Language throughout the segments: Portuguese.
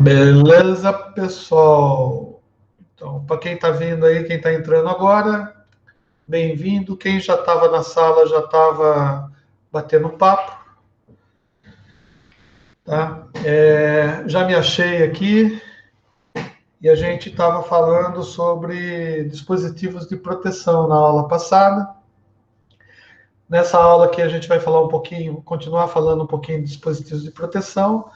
Beleza, pessoal? Então, para quem está vindo aí, quem está entrando agora, bem-vindo. Quem já estava na sala já estava batendo papo, tá? Já me achei aqui e a gente estava falando sobre dispositivos de proteção na aula passada. Nessa aula aqui a gente vai falar um pouquinho, continuar falando um pouquinho de dispositivos de proteção,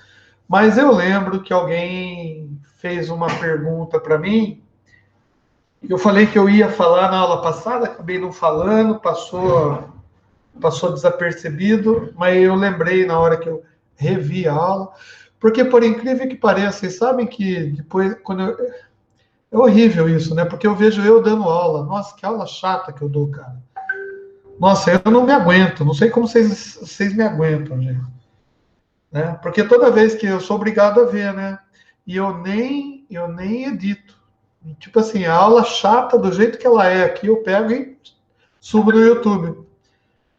mas eu lembro que alguém fez uma pergunta para mim. Eu falei que eu ia falar na aula passada, acabei não falando, passou desapercebido, mas eu lembrei na hora que eu revi a aula, porque por incrível que pareça, vocês sabem que depois, é horrível isso, né? Porque eu vejo eu dando aula, nossa, que aula chata que eu dou, cara. Nossa, eu não me aguento, não sei como vocês me aguentam, gente. Né? Porque toda vez que eu sou obrigado a ver, né? E eu nem edito. Tipo assim, a aula chata do jeito que ela é aqui, eu pego e subo no YouTube,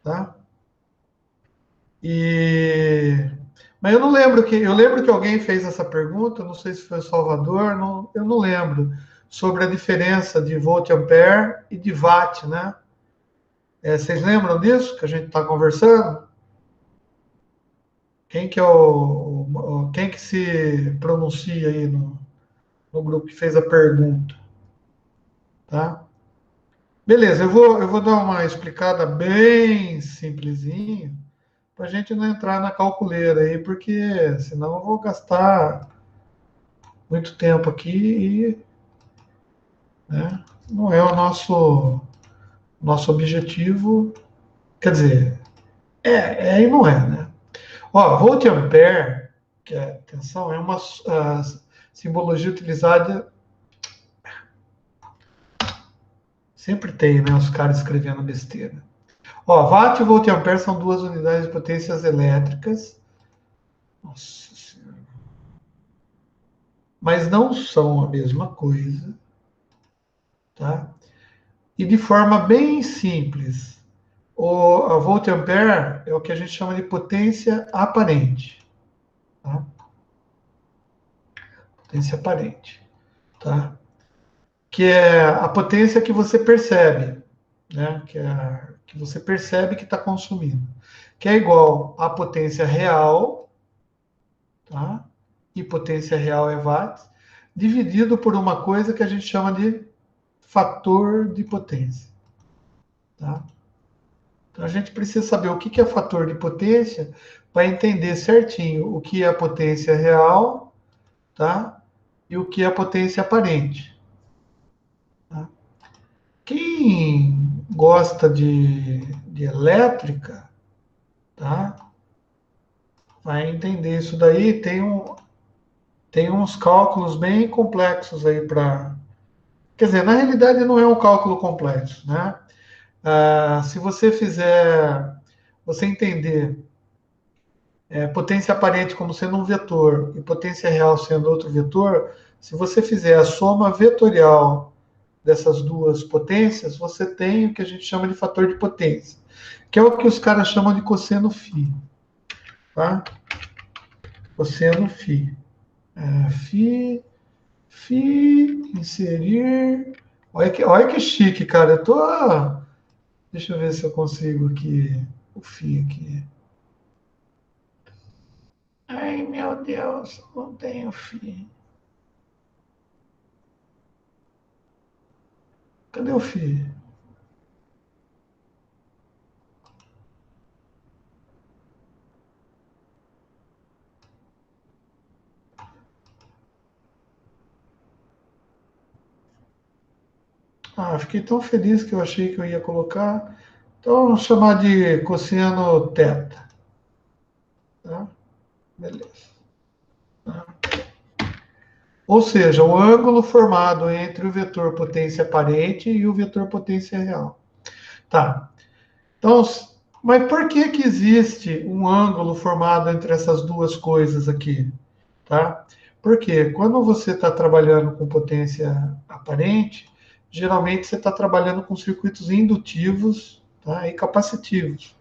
tá? E mas eu lembro que alguém fez essa pergunta, não sei se foi o Salvador, eu não lembro, sobre a diferença de volt ampere e de watt, né? Vocês lembram disso que a gente está conversando? Quem que é quem que se pronuncia aí no grupo que fez a pergunta, tá? Beleza, eu vou dar uma explicada bem simplesinha para a gente não entrar na calculeira aí, porque senão eu vou gastar muito tempo aqui e, né, não é o nosso objetivo. Quer dizer, e não é, né? Ó, volt ampere, que é, atenção, é uma simbologia utilizada. Sempre tem, né, os caras escrevendo besteira. Ó, watt e volt ampere são duas unidades de potências elétricas. Nossa Senhora. Mas não são a mesma coisa, tá? E de forma bem simples, a volt ampere é o que a gente chama de potência aparente, tá? Potência aparente, tá? Que é a potência que você percebe, né? Que você percebe que está consumindo, que é igual à potência real, tá? E potência real é watts, dividido por uma coisa que a gente chama de fator de potência, tá? Então a gente precisa saber o que é fator de potência para entender certinho o que é a potência real, tá? E o que é a potência aparente. Tá? Quem gosta de elétrica, tá? Vai entender isso daí. Tem uns cálculos bem complexos aí para. Quer dizer, na realidade não é um cálculo complexo, né? Se você você entender potência aparente como sendo um vetor e potência real sendo outro vetor, se você fizer a soma vetorial dessas duas potências, você tem o que a gente chama de fator de potência, que é o que os caras chamam de cosseno φ, tá? Cosseno φ. Φ, φ, inserir. Olha que chique, cara. Deixa eu ver se eu consigo aqui o φ aqui. Ai, meu Deus, não tenho φ. Cadê o φ? Fiquei tão feliz que eu achei que eu ia colocar. Então, vamos chamar de cosseno θ. Tá? Beleza. Tá? Ou seja, o ângulo formado entre o vetor potência aparente e o vetor potência real. Tá. Então, mas por que que existe um ângulo formado entre essas duas coisas aqui? Tá? Porque quando você está trabalhando com potência aparente, geralmente você está trabalhando com circuitos indutivos, tá? E capacitivos,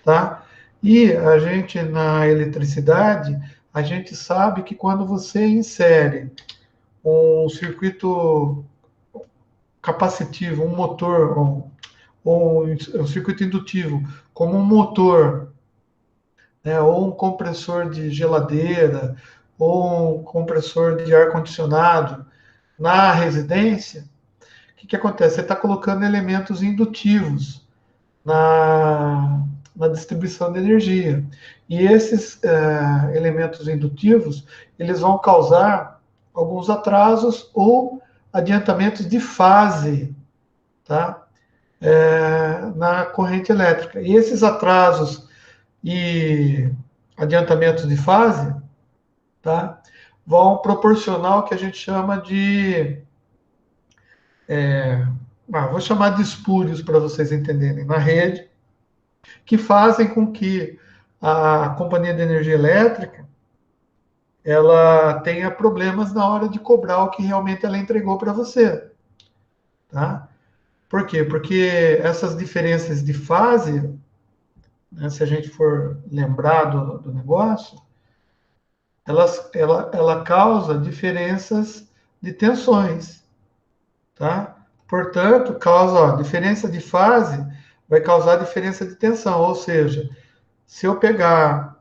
tá? E a gente, na eletricidade, a gente sabe que quando você insere um circuito capacitivo, um motor, um circuito indutivo, como um motor, né, ou um compressor de geladeira, ou um compressor de ar-condicionado na residência, o que acontece? Você está colocando elementos indutivos na distribuição de energia. E esses elementos indutivos, eles vão causar alguns atrasos ou adiantamentos de fase, tá? Na corrente elétrica. E esses atrasos e adiantamentos de fase, tá? Vão proporcionar o que a gente chama de vou chamar de espúrios para vocês entenderem, na rede, que fazem com que a companhia de energia elétrica ela tenha problemas na hora de cobrar o que realmente ela entregou para você, tá? Por quê? Porque essas diferenças de fase, né, se a gente for lembrar do negócio, ela causa diferenças de tensões, tá? Portanto, diferença de fase vai causar diferença de tensão, ou seja, se eu pegar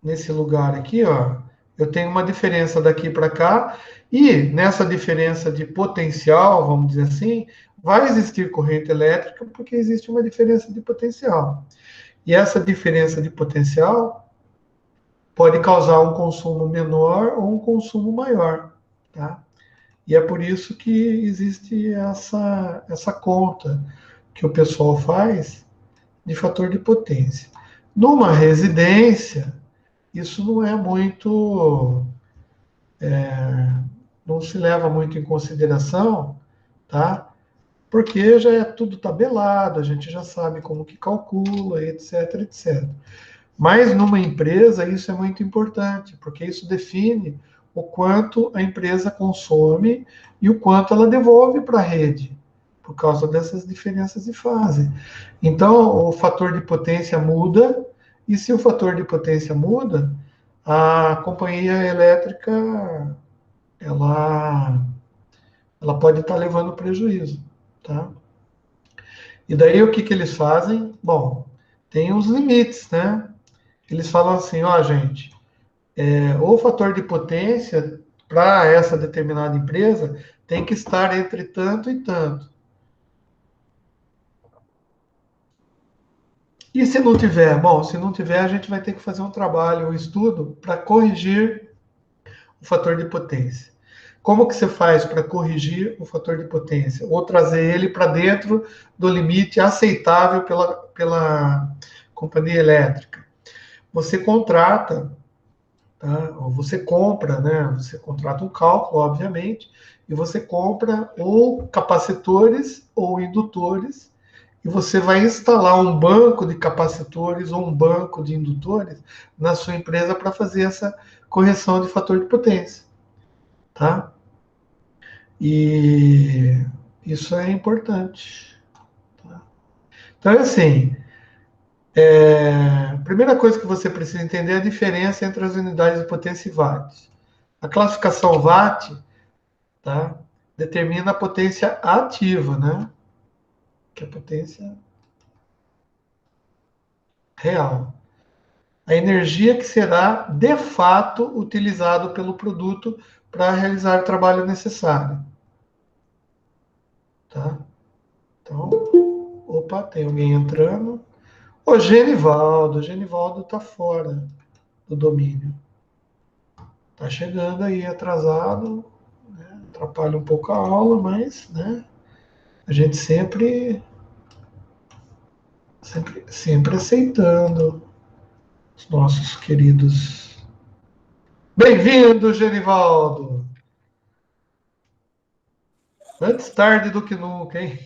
nesse lugar aqui, ó, eu tenho uma diferença daqui para cá, e nessa diferença de potencial, vamos dizer assim, vai existir corrente elétrica porque existe uma diferença de potencial. E essa diferença de potencial pode causar um consumo menor ou um consumo maior, tá? E é por isso que existe essa conta que o pessoal faz de fator de potência. Numa residência, isso não é muito, não se leva muito em consideração, tá? Porque já é tudo tabelado, a gente já sabe como que calcula, etc, etc. Mas numa empresa isso é muito importante, porque isso define o quanto a empresa consome e o quanto ela devolve para a rede, por causa dessas diferenças de fase. Então, o fator de potência muda, e se o fator de potência muda, a companhia elétrica ela, ela pode estar levando prejuízo, tá? E daí o que eles fazem? Bom, tem os limites, né? Eles falam assim, ó, gente, o fator de potência para essa determinada empresa tem que estar entre tanto e tanto. E se não tiver? Bom, se não tiver, a gente vai ter que fazer um trabalho, um estudo para corrigir o fator de potência. Como que você faz para corrigir o fator de potência? Ou trazer ele para dentro do limite aceitável pela companhia elétrica? Você contrata, tá? Ou você compra, né? Você contrata um cálculo, obviamente, e você compra ou capacitores ou indutores, e você vai instalar um banco de capacitores ou um banco de indutores na sua empresa para fazer essa correção de fator de potência, tá? E isso é importante. Tá? Então, é assim, a primeira coisa que você precisa entender é a diferença entre as unidades de potência e watts. A classificação watt, tá, determina a potência ativa, né? Que é a potência real. A energia que será de fato utilizado pelo produto para realizar o trabalho necessário. Tá? Então, opa, tem alguém entrando. O Genivaldo está fora do domínio. Está chegando aí atrasado, né? Atrapalha um pouco a aula, mas, né, a gente sempre aceitando os nossos queridos. Bem-vindo, Genivaldo! Antes tarde do que nunca, hein?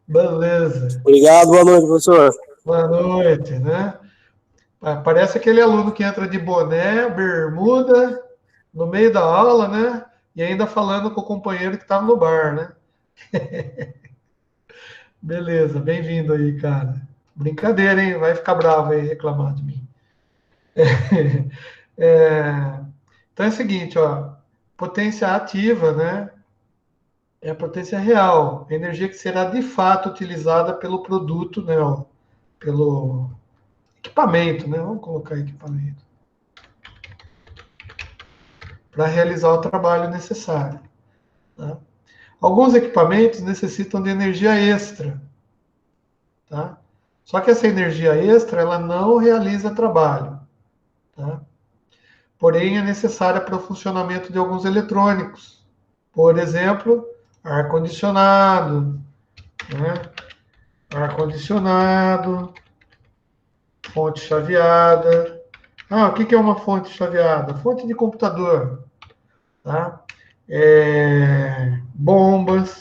Beleza. Obrigado, boa noite, professor. Boa noite, né? Parece aquele aluno que entra de boné, bermuda, no meio da aula, né? E ainda falando com o companheiro que estava no bar, né? Beleza, bem-vindo aí, cara. Brincadeira, hein? Vai ficar bravo aí reclamar de mim. É, então é o seguinte, ó, potência ativa, né, é a potência real, a energia que será de fato utilizada pelo produto, né, ó, pelo equipamento, né, vamos colocar equipamento, para realizar o trabalho necessário. Tá? Alguns equipamentos necessitam de energia extra, tá? Só que essa energia extra, ela não realiza trabalho, tá? Porém, é necessária para o funcionamento de alguns eletrônicos. Por exemplo, ar-condicionado, né? Ar-condicionado, fonte chaveada. Ah, o que é uma fonte chaveada? Fonte de computador, tá? Bombas,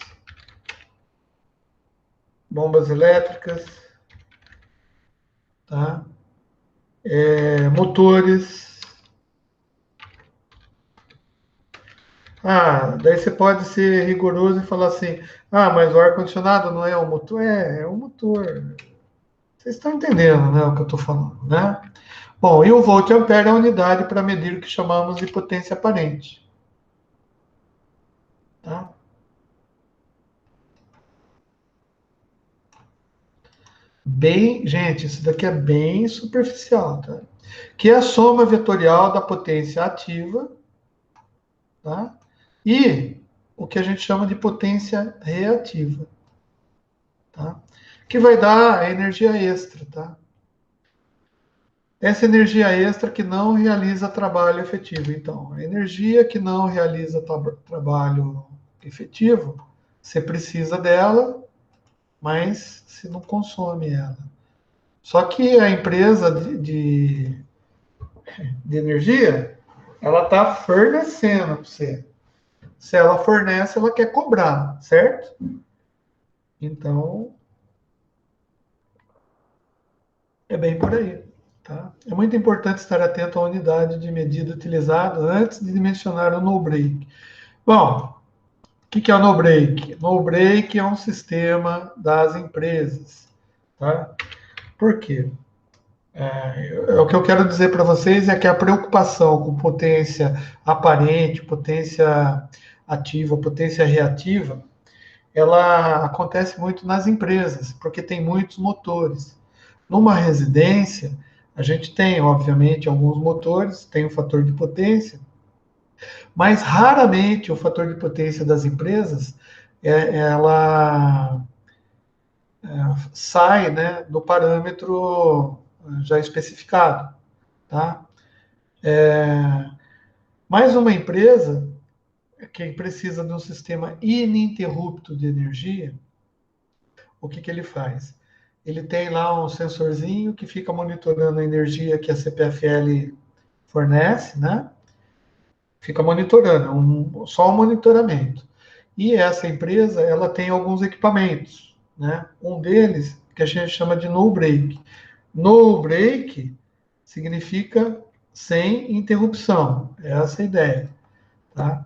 bombas elétricas, tá? Motores. Ah, daí você pode ser rigoroso e falar assim: ah, mas o ar-condicionado não é um motor? É um motor. Vocês estão entendendo, né, o que eu estou falando, né? Bom, e o volt ampere é a unidade para medir o que chamamos de potência aparente, tá? Bem, gente, isso daqui é bem superficial, tá? Que é a soma vetorial da potência ativa, tá? E o que a gente chama de potência reativa, tá? Que vai dar a energia extra, tá? Essa energia extra que não realiza trabalho efetivo. Então, a energia que não realiza trabalho efetivo, você precisa dela, mas você não consome ela. Só que a empresa de energia, ela está fornecendo para você. Se ela fornece, ela quer cobrar, certo? Então, é bem por aí. Tá? É muito importante estar atento à unidade de medida utilizada antes de mencionar o no-break. Bom, o que é o no-break? No-break é um sistema das empresas. Tá? Por quê? O que eu quero dizer para vocês é que a preocupação com potência aparente, potência ativa, potência reativa, ela acontece muito nas empresas, porque tem muitos motores. Numa residência, a gente tem, obviamente, alguns motores, tem o fator de potência, mas raramente o fator de potência das empresas ela sai, né, do parâmetro já especificado, tá? Mais uma empresa que precisa de um sistema ininterrupto de energia, o que ele faz? Ele tem lá um sensorzinho que fica monitorando a energia que a CPFL fornece, né? Fica monitorando, só um monitoramento. E essa empresa, ela tem alguns equipamentos, né? Um deles, que a gente chama de no break. No break significa sem interrupção, é essa a ideia, tá?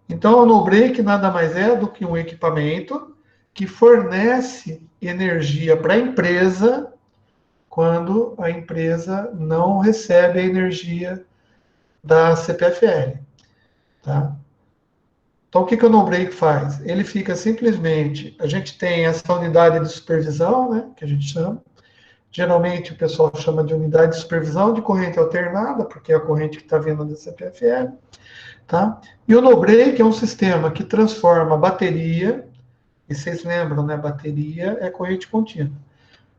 Então, o no break nada mais é do que um equipamento que fornece energia para a empresa quando a empresa não recebe a energia da CPFL, tá? Então, o que o no-break faz? Ele fica simplesmente, a gente tem essa unidade de supervisão, né, que a gente chama, geralmente o pessoal chama de unidade de supervisão de corrente alternada, porque é a corrente que está vindo da CPFL, tá? E o no-break é um sistema que transforma a bateria, e vocês lembram, né, bateria é corrente contínua,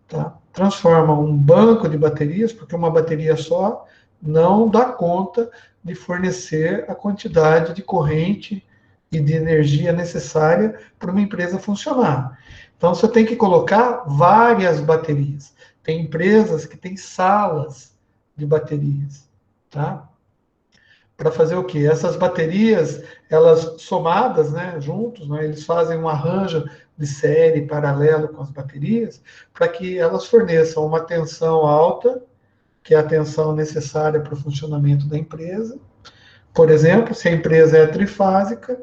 tá? Transforma um banco de baterias, porque uma bateria só não dá conta de fornecer a quantidade de corrente e de energia necessária para uma empresa funcionar. Então, você tem que colocar várias baterias. Tem empresas que têm salas de baterias, tá? Para fazer o quê? Essas baterias, elas somadas, né, juntos, né, eles fazem um arranjo de série paralelo com as baterias, para que elas forneçam uma tensão alta, que é a tensão necessária para o funcionamento da empresa. Por exemplo, se a empresa é trifásica,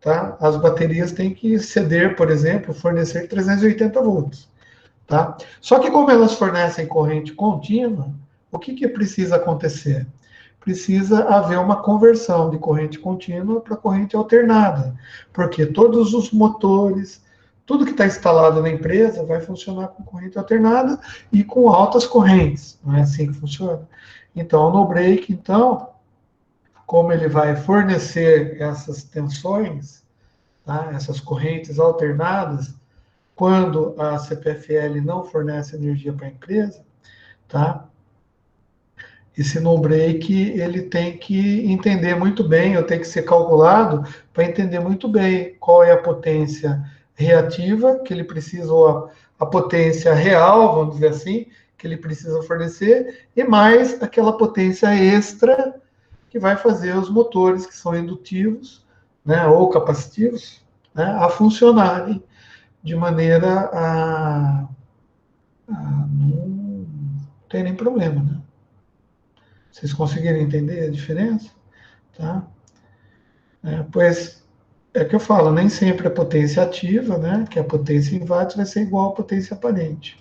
tá, as baterias têm que ceder, por exemplo, fornecer 380 volts. Tá? Só que como elas fornecem corrente contínua, o que precisa acontecer? Precisa haver uma conversão de corrente contínua para corrente alternada, porque todos os motores, tudo que está instalado na empresa vai funcionar com corrente alternada e com altas correntes, não é assim que funciona? Então, no break, então, como ele vai fornecer essas tensões, tá? Essas correntes alternadas, quando a CPFL não fornece energia para a empresa, tá? Esse no break ele tem que entender muito bem, ou tem que ser calculado para entender muito bem qual é a potência reativa que ele precisa, ou a potência real, vamos dizer assim, que ele precisa fornecer, e mais aquela potência extra que vai fazer os motores que são indutivos, né, ou capacitivos, né, a funcionarem de maneira a não terem problema, né? Vocês conseguirem entender a diferença? Tá? Pois é que eu falo, nem sempre a potência ativa, né, que é a potência em watts, vai ser igual à potência aparente.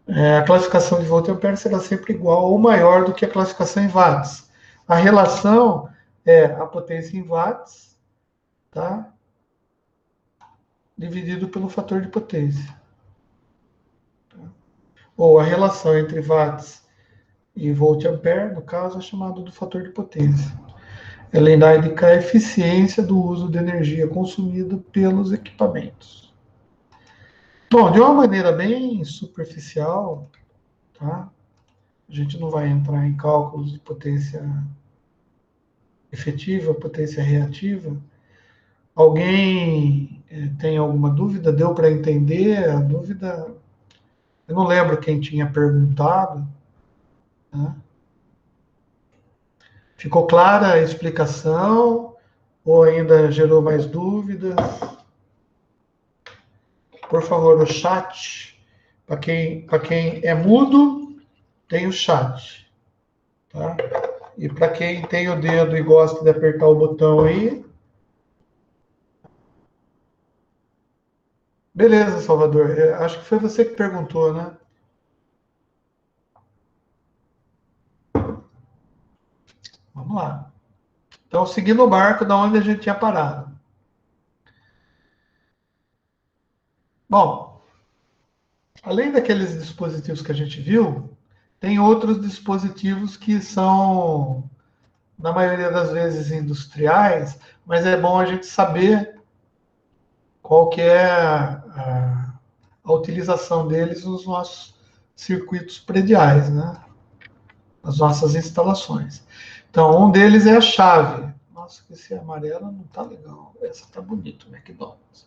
A classificação de volt e ampere será sempre igual ou maior do que a classificação em watts. A relação é a potência em watts, tá, dividido pelo fator de potência. Ou a relação entre watts e volt ampere, no caso, é chamado do fator de potência. Ela irá indicar a eficiência do uso de energia consumida pelos equipamentos. Bom, de uma maneira bem superficial, tá? A gente não vai entrar em cálculos de potência efetiva, potência reativa. Alguém tem alguma dúvida? Deu para entender? A dúvida, eu não lembro quem tinha perguntado, né? Ficou clara a explicação ou ainda gerou mais dúvidas? Por favor, o chat. Para quem é mudo, tem o chat. Tá? E para quem tem o dedo e gosta de apertar o botão aí. Beleza, Salvador. Acho que foi você que perguntou, né? Vamos lá. Então, seguindo o barco da onde a gente tinha parado. Bom, além daqueles dispositivos que a gente viu, tem outros dispositivos que são, na maioria das vezes, industriais, mas é bom a gente saber qual que é a utilização deles nos nossos circuitos prediais, né? Nas nossas instalações. Então, um deles é a chave. Nossa, esse amarelo não está legal. Essa está bonito, McDonald's.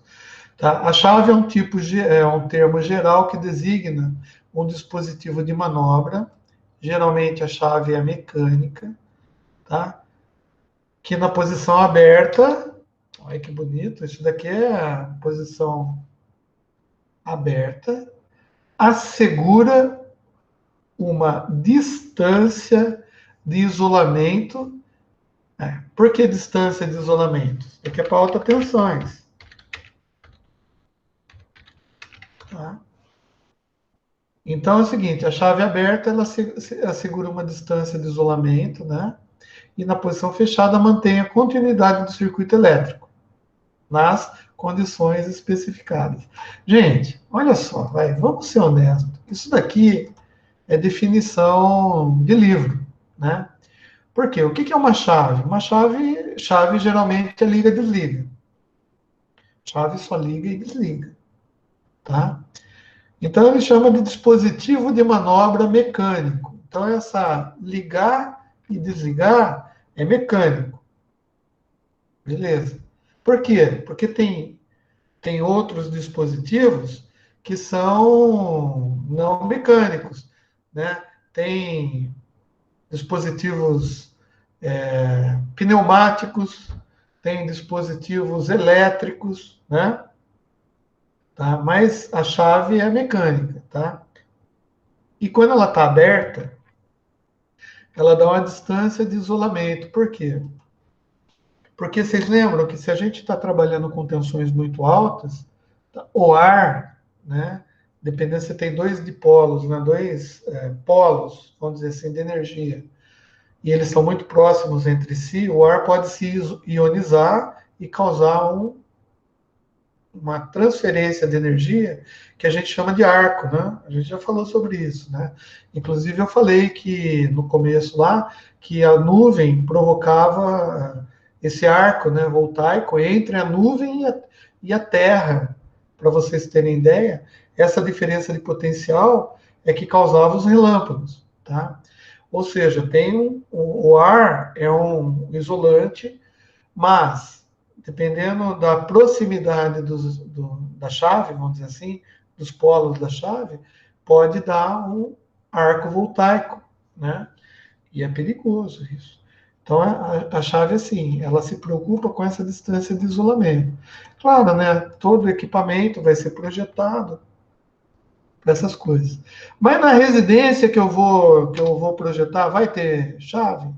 Tá? A chave é um é um termo geral que designa um dispositivo de manobra. Geralmente a chave é mecânica, tá? Que na posição aberta, olha que bonito, isso daqui é a posição aberta, assegura uma distância de isolamento. Por que distância de isolamento? Porque é para alta tensões. Tá? Então é o seguinte, a chave aberta ela assegura uma distância de isolamento, né? E na posição fechada mantém a continuidade do circuito elétrico nas condições especificadas. Gente, olha só, vamos ser honestos. Isso daqui é definição de livro, né? Por quê? O que é uma chave? Chave geralmente é liga e desliga. Chave só liga e desliga, tá? Então ele chama de dispositivo de manobra mecânico. Então essa ligar e desligar é mecânico. Beleza. Por quê? Porque tem outros dispositivos que são não mecânicos, né? Tem dispositivos pneumáticos, tem dispositivos elétricos, né? Tá? Mas a chave é mecânica, tá? E quando ela está aberta, ela dá uma distância de isolamento. Por quê? Porque vocês lembram que se a gente está trabalhando com tensões muito altas, o ar, né, dependendo se tem dois dipolos, né, dois polos, vamos dizer assim, de energia, e eles são muito próximos entre si, o ar pode se ionizar e causar uma transferência de energia que a gente chama de arco, né? A gente já falou sobre isso, né? Inclusive eu falei que no começo lá que a nuvem provocava esse arco, né, voltaico entre a nuvem e a Terra. Para vocês terem ideia, essa diferença de potencial é que causava os relâmpagos, tá? Ou seja, o ar é um isolante, mas dependendo da proximidade da chave, vamos dizer assim, dos polos da chave, pode dar um arco voltaico, né? E é perigoso isso. Então, a chave, assim, ela se preocupa com essa distância de isolamento. Claro, né? Todo equipamento vai ser projetado para essas coisas. Mas na residência que eu vou projetar, vai ter chave?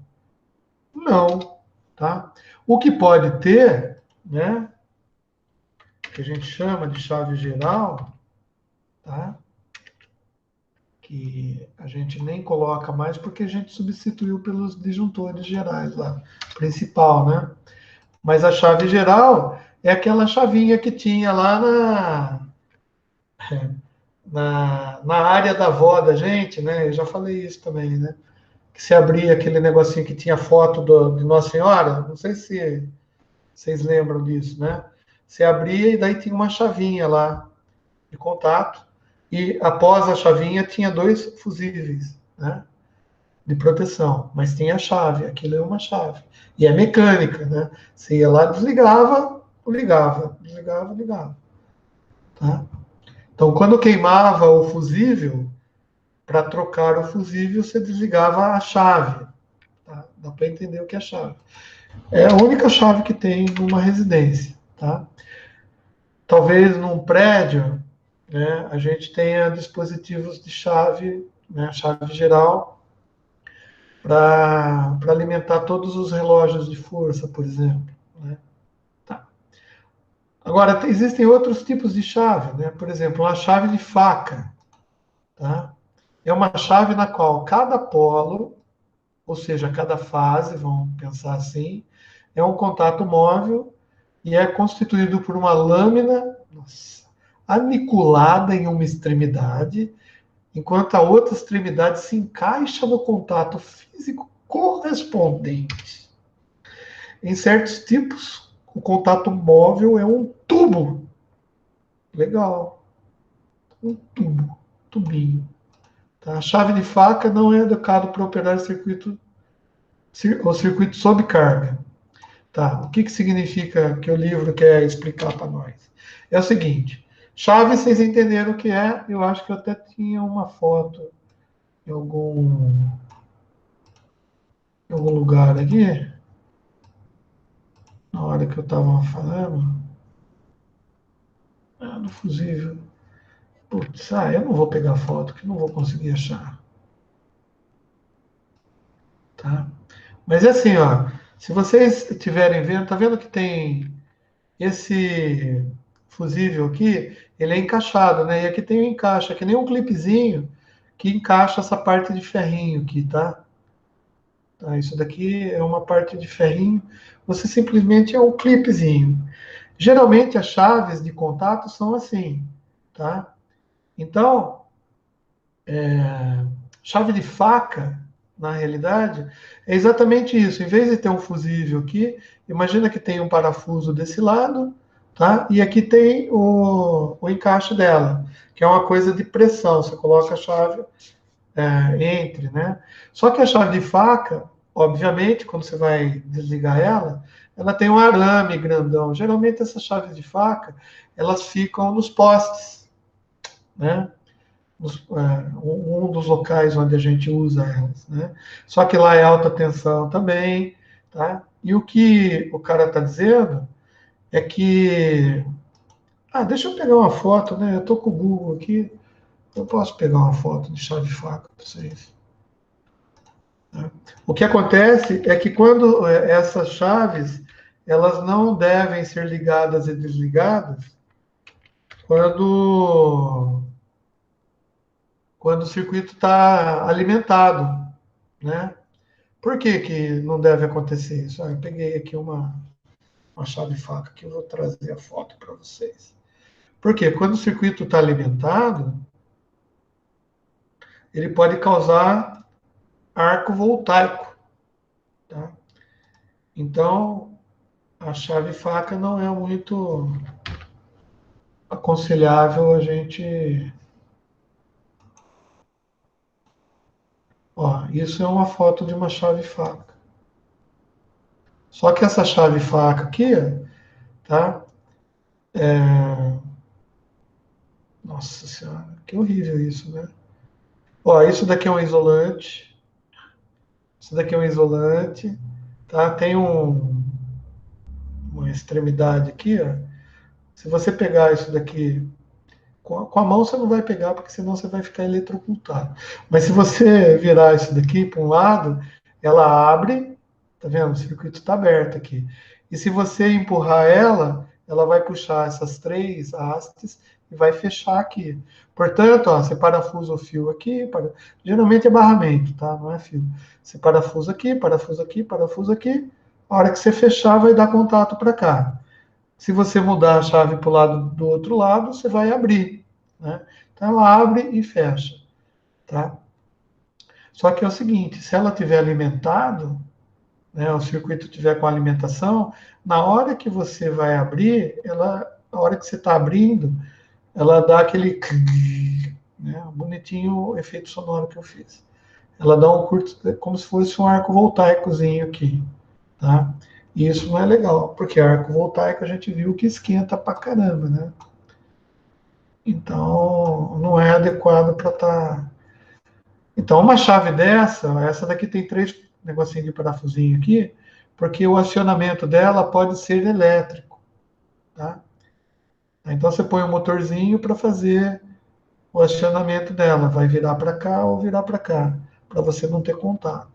Não, tá? O que pode ter, né? Que a gente chama de chave geral, tá? Que a gente nem coloca mais porque a gente substituiu pelos disjuntores gerais lá, principal, né? Mas a chave geral é aquela chavinha que tinha lá na área da avó da gente, né? Eu já falei isso também, né? Que se abria aquele negocinho que tinha foto de Nossa Senhora, não sei se vocês lembram disso, né? Você abria e daí tinha uma chavinha lá de contato, e após a chavinha tinha dois fusíveis, né, de proteção, mas tinha a chave, aquilo é uma chave, e é mecânica, né, você ia lá, desligava, ligava, desligava, ligava, tá? Então, quando queimava o fusível, para trocar o fusível, você desligava a chave, tá? Dá para entender o que é chave. É a única chave que tem numa residência, tá? Talvez num prédio, né, a gente tenha dispositivos de chave, né, chave geral, para alimentar todos os relógios de força, por exemplo, né? Tá. Agora, existem outros tipos de chave, né? Por exemplo, a chave de faca, tá? É uma chave na qual cada polo, ou seja, cada fase, vamos pensar assim, é um contato móvel e é constituído por uma lâmina, nossa, aniculada em uma extremidade, enquanto a outra extremidade se encaixa no contato físico correspondente. Em certos tipos, o contato móvel é um tubo. Legal. Um tubo. Tubinho. Tá? A chave de faca não é adequada para operar o circuito sob carga. Tá? O que significa que o livro quer explicar para nós? É o seguinte: chave, vocês entenderam o que é? Eu acho que eu até tinha uma foto em algum lugar aqui, na hora que eu estava falando. Ah, no fusível. Putz, eu não vou pegar foto, que não vou conseguir achar. Tá? Mas é assim, ó. Se vocês estiverem vendo, tá vendo que tem esse fusível aqui, ele é encaixado, né? E aqui tem um encaixe, é que nem um clipezinho que encaixa essa parte de ferrinho aqui, tá? Tá, isso daqui é uma parte de ferrinho. Você simplesmente é um clipezinho. Geralmente as chaves de contato são assim, tá? Então, chave de faca, na realidade, é exatamente isso. Em vez de ter um fusível aqui, imagina que tem um parafuso desse lado, tá? E aqui tem o encaixe dela, que é uma coisa de pressão. Você coloca a chave entre, né? Só que a chave de faca, obviamente, quando você vai desligar ela, ela tem um arame grandão. Geralmente essas chaves de faca, elas ficam nos postes, né? Um dos locais onde a gente usa elas, né? Só que lá é alta tensão também, tá? E o que o cara está dizendo é que, deixa eu pegar uma foto, né? Eu estou com o Google aqui, eu posso pegar uma foto de chave de faca para vocês. Né? O que acontece é que quando essas chaves, elas não devem ser ligadas e desligadas quando quando o circuito está alimentado, né? Por que que não deve acontecer isso? Eu peguei aqui uma chave faca que eu vou trazer a foto para vocês. Porque quando o circuito está alimentado, ele pode causar arco voltaico, tá? Então, a chave faca não é muito aconselhável a gente. Ó, isso é uma foto de uma chave faca. Só que essa chave faca aqui, tá? Nossa Senhora, que horrível isso, né? Ó, isso daqui é um isolante. Isso daqui é um isolante, tá? Tem uma extremidade aqui, ó. Se você pegar isso daqui com a mão, você não vai pegar, porque senão você vai ficar eletrocutado. Mas se você virar isso daqui para um lado, ela abre, tá vendo? O circuito está aberto aqui. E se você empurrar ela, ela vai puxar essas três hastes e vai fechar aqui. Portanto, ó, você parafusa o fio aqui, geralmente é barramento, tá? Não é fio. Você parafusa aqui, parafusa aqui, parafusa aqui. A hora que você fechar, vai dar contato para cá. Se você mudar a chave para o lado do outro lado, você vai abrir, né? Então ela abre e fecha, tá? Só que é o seguinte, se ela tiver alimentado, né, o circuito tiver com alimentação, na hora que você vai abrir, na hora que você está abrindo, ela dá aquele, né, bonitinho efeito sonoro que eu fiz. Ela dá um curto, como se fosse um arco voltaicozinho aqui, tá? E isso não é legal, porque arco voltaico a gente viu que esquenta pra caramba, né? Então, não é adequado para estar. Então, uma chave dessa, essa daqui tem três negocinhos de parafusinho aqui, porque o acionamento dela pode ser elétrico, tá? Então, você põe um motorzinho para fazer o acionamento dela, vai virar para cá ou virar para cá, para você não ter contato.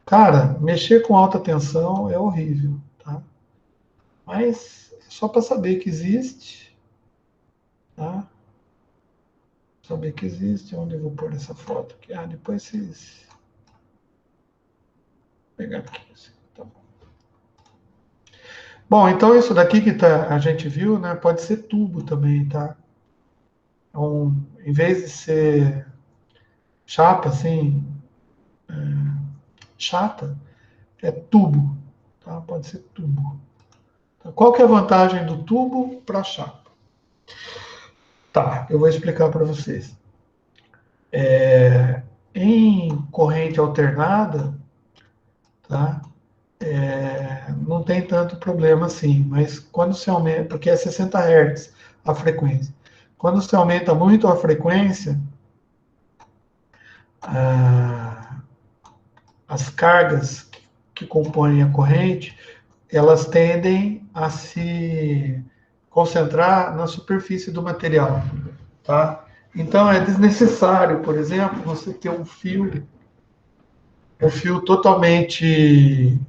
Cara, mexer com alta tensão é horrível, tá? Mas é só para saber que existe, tá? Saber que existe, onde eu vou pôr essa foto aqui? Ah, depois vocês pegar aqui. Tá bom. Bom, então isso daqui que a gente viu, né, pode ser tubo também, tá? Em vez de ser chapa, assim, chata, é tubo, tá? Pode ser tubo. Tá? Qual que é a vantagem do tubo para chapa? Tá, eu vou explicar para vocês. Em corrente alternada, tá? Não tem tanto problema assim, mas quando se aumenta, porque é 60 Hz a frequência. Quando se aumenta muito a frequência, as cargas que compõem a corrente, elas tendem a se concentrar na superfície do material, tá? Então é desnecessário, por exemplo, você ter um fio totalmente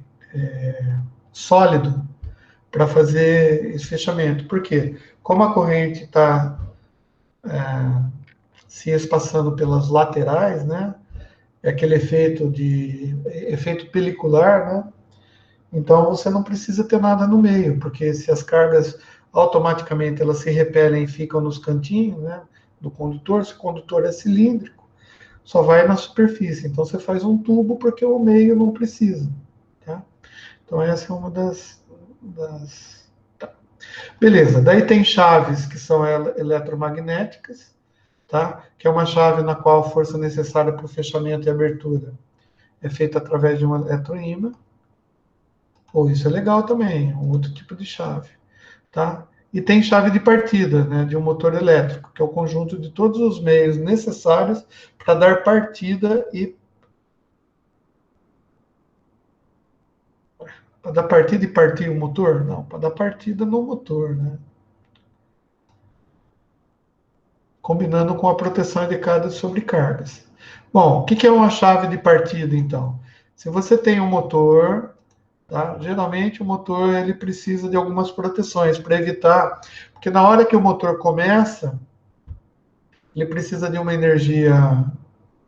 sólido para fazer esse fechamento. Por quê? Como a corrente está se espaçando pelas laterais, né? É aquele efeito pelicular, né? Então você não precisa ter nada no meio, porque se as cargas automaticamente elas se repelem e ficam nos cantinhos, né, do condutor, se o condutor é cilíndrico, só vai na superfície. Então você faz um tubo porque o meio não precisa, tá? Então essa é uma das... Tá. Beleza. Daí tem chaves que são eletromagnéticas, tá? Que é uma chave na qual a força necessária para o fechamento e abertura é feita através de um eletroímã. Ou isso é legal também, um outro tipo de chave, tá? E tem chave de partida, né, de um motor elétrico, que é o conjunto de todos os meios necessários para dar partida para dar partida e partir o motor? Não, para dar partida no motor, né? Combinando com a proteção indicada de sobrecargas. Bom, o que é uma chave de partida, então? Se você tem um motor, tá? Geralmente o motor ele precisa de algumas proteções para evitar, porque na hora que o motor começa, ele precisa de uma energia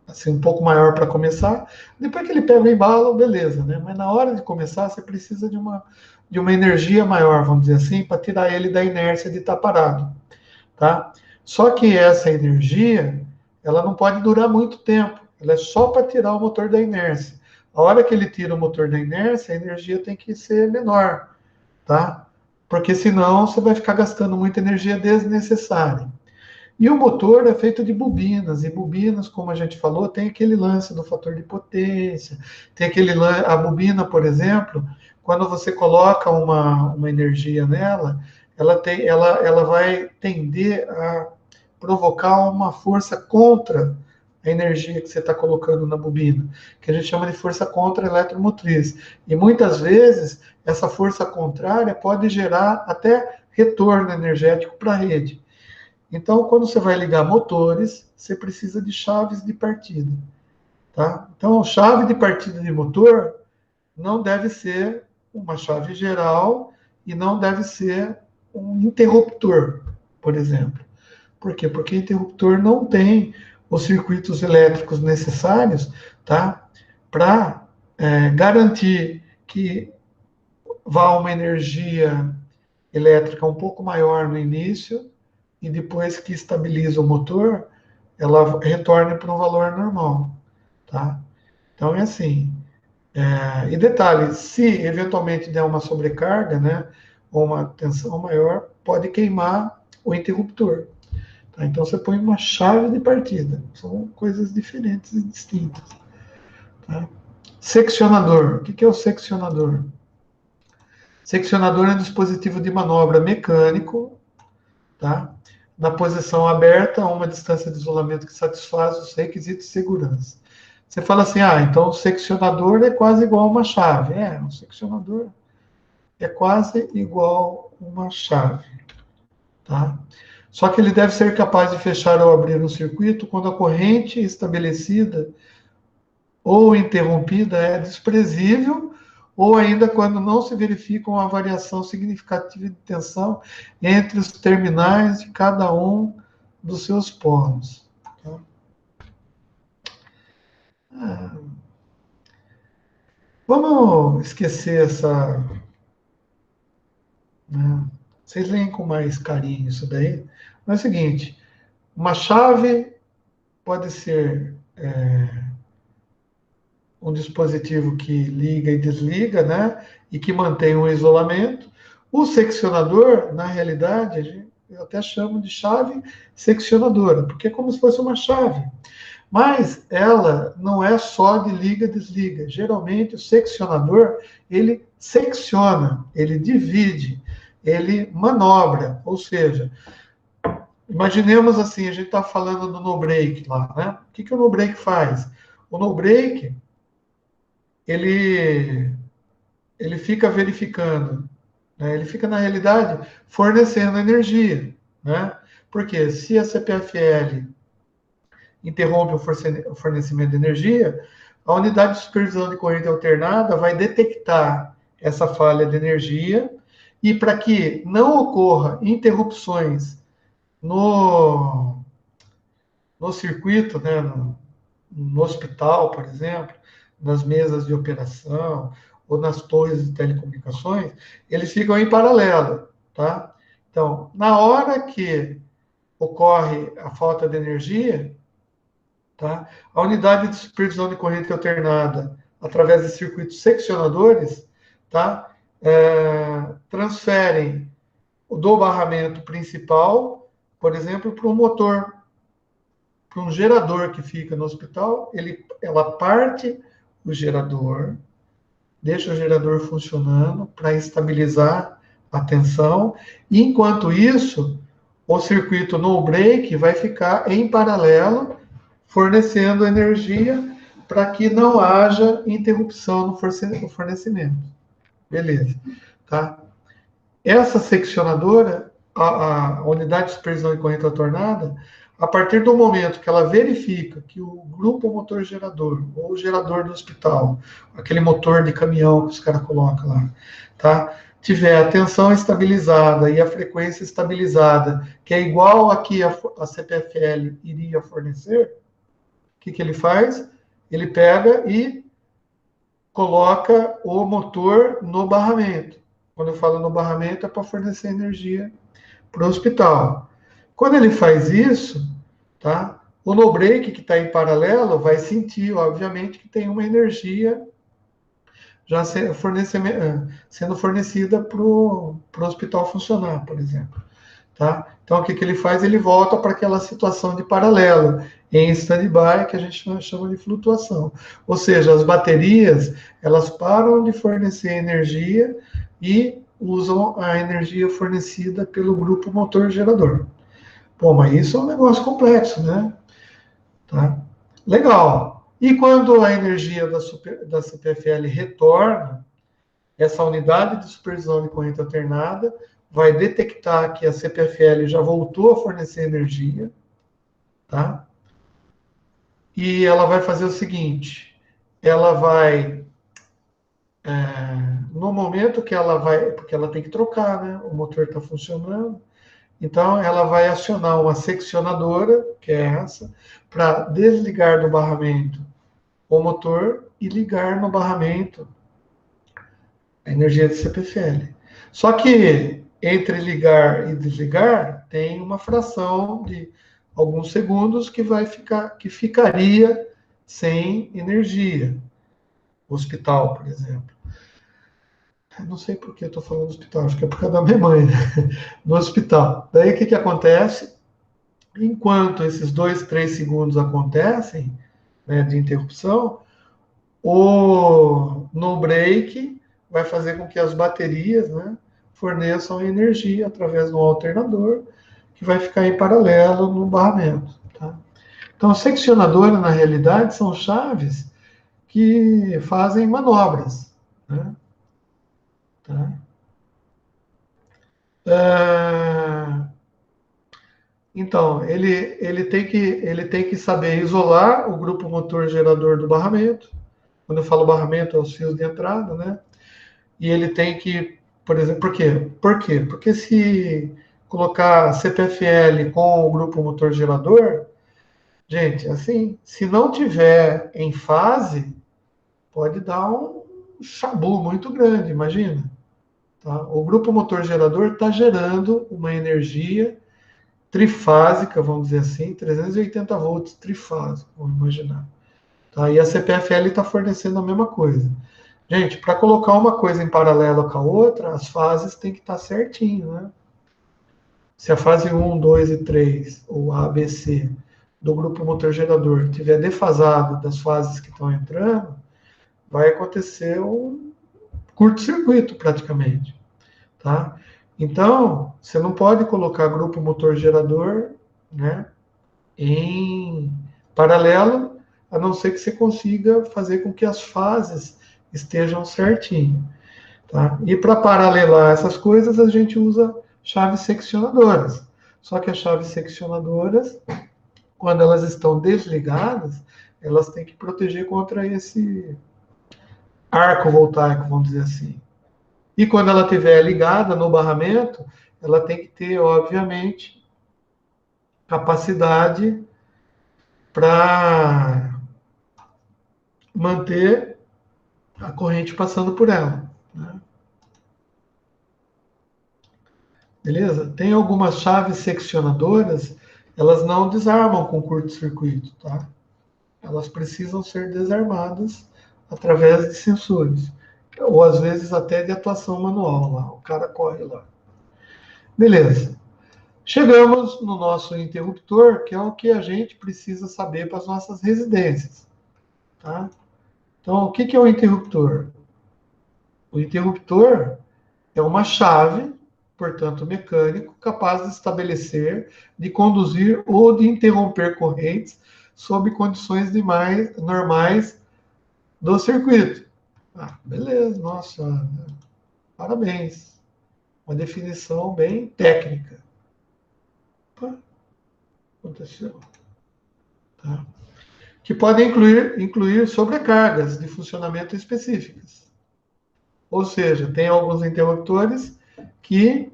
assim, um pouco maior para começar. Depois que ele pega o embalo, beleza, né? Mas na hora de começar, você precisa de uma energia maior, vamos dizer assim, para tirar ele da inércia de estar parado, tá? Só que essa energia, ela não pode durar muito tempo. Ela é só para tirar o motor da inércia. A hora que ele tira o motor da inércia, a energia tem que ser menor, tá? Porque senão você vai ficar gastando muita energia desnecessária. E o motor é feito de bobinas, e bobinas, como a gente falou, tem aquele lance do fator de potência, tem aquele a bobina, por exemplo, quando você coloca uma energia nela, ela vai tender a provocar uma força contra a energia que você está colocando na bobina, que a gente chama de força contra-eletromotriz. E muitas vezes essa força contrária pode gerar até retorno energético para a rede. Então, quando você vai ligar motores, você precisa de chaves de partida, tá? Então, chave de partida de motor não deve ser uma chave geral e não deve ser um interruptor, por exemplo. Por quê? Porque interruptor não tem os circuitos elétricos necessários, tá? Para garantir que vá uma energia elétrica um pouco maior no início e depois que estabiliza o motor, ela retorna para um valor normal, tá? Então é assim. E detalhe, se eventualmente der uma sobrecarga, né, ou uma tensão maior, pode queimar o interruptor. Tá? Então você põe uma chave de partida. São coisas diferentes e distintas. Tá? Seccionador. O que é o seccionador? Seccionador é um dispositivo de manobra mecânico, tá? Na posição aberta, a uma distância de isolamento que satisfaz os requisitos de segurança. Você fala assim, então o seccionador é quase igual a uma chave. Um seccionador é quase igual a uma chave, tá? Só que ele deve ser capaz de fechar ou abrir um circuito quando a corrente estabelecida ou interrompida é desprezível, ou ainda quando não se verifica uma variação significativa de tensão entre os terminais de cada um dos seus polos. Tá? Vamos esquecer essa. Né? Vocês leem com mais carinho isso daí. Mas é o seguinte: uma chave pode ser um dispositivo que liga e desliga, né? E que mantém um isolamento. O seccionador, na realidade, eu até chamo de chave seccionadora, porque é como se fosse uma chave. Mas ela não é só de liga e desliga. Geralmente o seccionador, ele secciona, ele divide, ele manobra. Ou seja, imaginemos assim, a gente está falando do no break lá, né? O que o no break faz? O no break, ele fica verificando, né? Ele fica, na realidade, fornecendo energia, né? Porque se a CPFL interrompe o fornecimento de energia, a unidade de supervisão de corrente alternada vai detectar essa falha de energia e para que não ocorra interrupções no circuito, né, no hospital, por exemplo, nas mesas de operação ou nas torres de telecomunicações, eles ficam em paralelo, tá? Então, na hora que ocorre a falta de energia, tá? A unidade de supervisão de corrente alternada, através de circuitos seccionadores, tá? Transferem do barramento principal, por exemplo, para um motor, para um gerador que fica no hospital, ela parte o gerador, deixa o gerador funcionando para estabilizar a tensão, e enquanto isso, o circuito no break vai ficar em paralelo, fornecendo energia para que não haja interrupção no fornecimento. Beleza, tá? Essa seccionadora, a unidade de supervisão de corrente alternada, a partir do momento que ela verifica que o grupo motor gerador, ou o gerador do hospital, aquele motor de caminhão que os caras colocam lá, tá? tiver a tensão estabilizada e a frequência estabilizada, que é igual a que a CPFL iria fornecer, o que ele faz? Ele pega e coloca o motor no barramento. Quando eu falo no barramento, é para fornecer energia para o hospital. Quando ele faz isso, tá? O no-break, que está em paralelo, vai sentir, obviamente, que tem uma energia já sendo fornecida para o hospital funcionar, por exemplo. Tá? Então, o que ele faz? Ele volta para aquela situação de paralelo, em stand-by, que a gente chama de flutuação. Ou seja, as baterias, elas param de fornecer energia e usam a energia fornecida pelo grupo motor gerador. Pô, mas isso é um negócio complexo, né? Tá? Legal. E quando a energia da CPFL retorna, essa unidade de supervisão de corrente alternada vai detectar que a CPFL já voltou a fornecer energia, tá? E ela vai fazer o seguinte: ela vai, no momento que ela vai, porque ela tem que trocar, né? O motor está funcionando, então ela vai acionar uma seccionadora, que é essa, para desligar do barramento o motor e ligar no barramento a energia de CPFL. Só que entre ligar e desligar tem uma fração de alguns segundos que ficaria sem energia. O hospital, por exemplo. Eu não sei por que eu estou falando do hospital, acho que é por causa da minha mãe, né? No hospital. Daí o que acontece? Enquanto esses 2, 3 segundos acontecem, né, de interrupção, o no break vai fazer com que as baterias, né, forneçam energia através de um alternador que vai ficar em paralelo no barramento. Tá? Então, seccionadores, na realidade, são chaves que fazem manobras. Né? Tá? Então, ele tem que saber isolar o grupo motor gerador do barramento. Quando eu falo barramento, é os fios de entrada, né? E ele tem que, por exemplo, por quê? Por quê? Porque se colocar CPFL com o grupo motor gerador, gente, assim, se não tiver em fase, pode dar um chabu muito grande, imagina. Tá? O grupo motor gerador está gerando uma energia trifásica, vamos dizer assim, 380 volts trifásico, vamos imaginar. Tá? E a CPFL está fornecendo a mesma coisa. Gente, para colocar uma coisa em paralelo com a outra, as fases têm que estar certinho, né? Se a fase 1, 2 e 3, ou A, B, C, do grupo motor gerador estiver defasado das fases que estão entrando, vai acontecer um curto-circuito praticamente, tá? Então, você não pode colocar grupo motor gerador, né, em paralelo, a não ser que você consiga fazer com que as fases estejam certinho. Tá? E para paralelar essas coisas, a gente usa chaves seccionadoras. Só que as chaves seccionadoras, quando elas estão desligadas, elas têm que proteger contra esse arco voltaico, vamos dizer assim. E quando ela estiver ligada no barramento, ela tem que ter, obviamente, capacidade para manter a corrente passando por ela. Né? Beleza? Tem algumas chaves seccionadoras, elas não desarmam com curto-circuito, tá? Elas precisam ser desarmadas através de sensores, ou às vezes até de atuação manual lá, o cara corre lá. Beleza. Chegamos no nosso interruptor, que é o que a gente precisa saber para as nossas residências, tá? Então, o que é o interruptor? O interruptor é uma chave, portanto, mecânico, capaz de estabelecer, de conduzir ou de interromper correntes sob condições normais do circuito. Ah, beleza, nossa, parabéns. Uma definição bem técnica. Opa, aconteceu. Tá? Que podem incluir sobrecargas de funcionamento específicas. Ou seja, tem alguns interruptores que,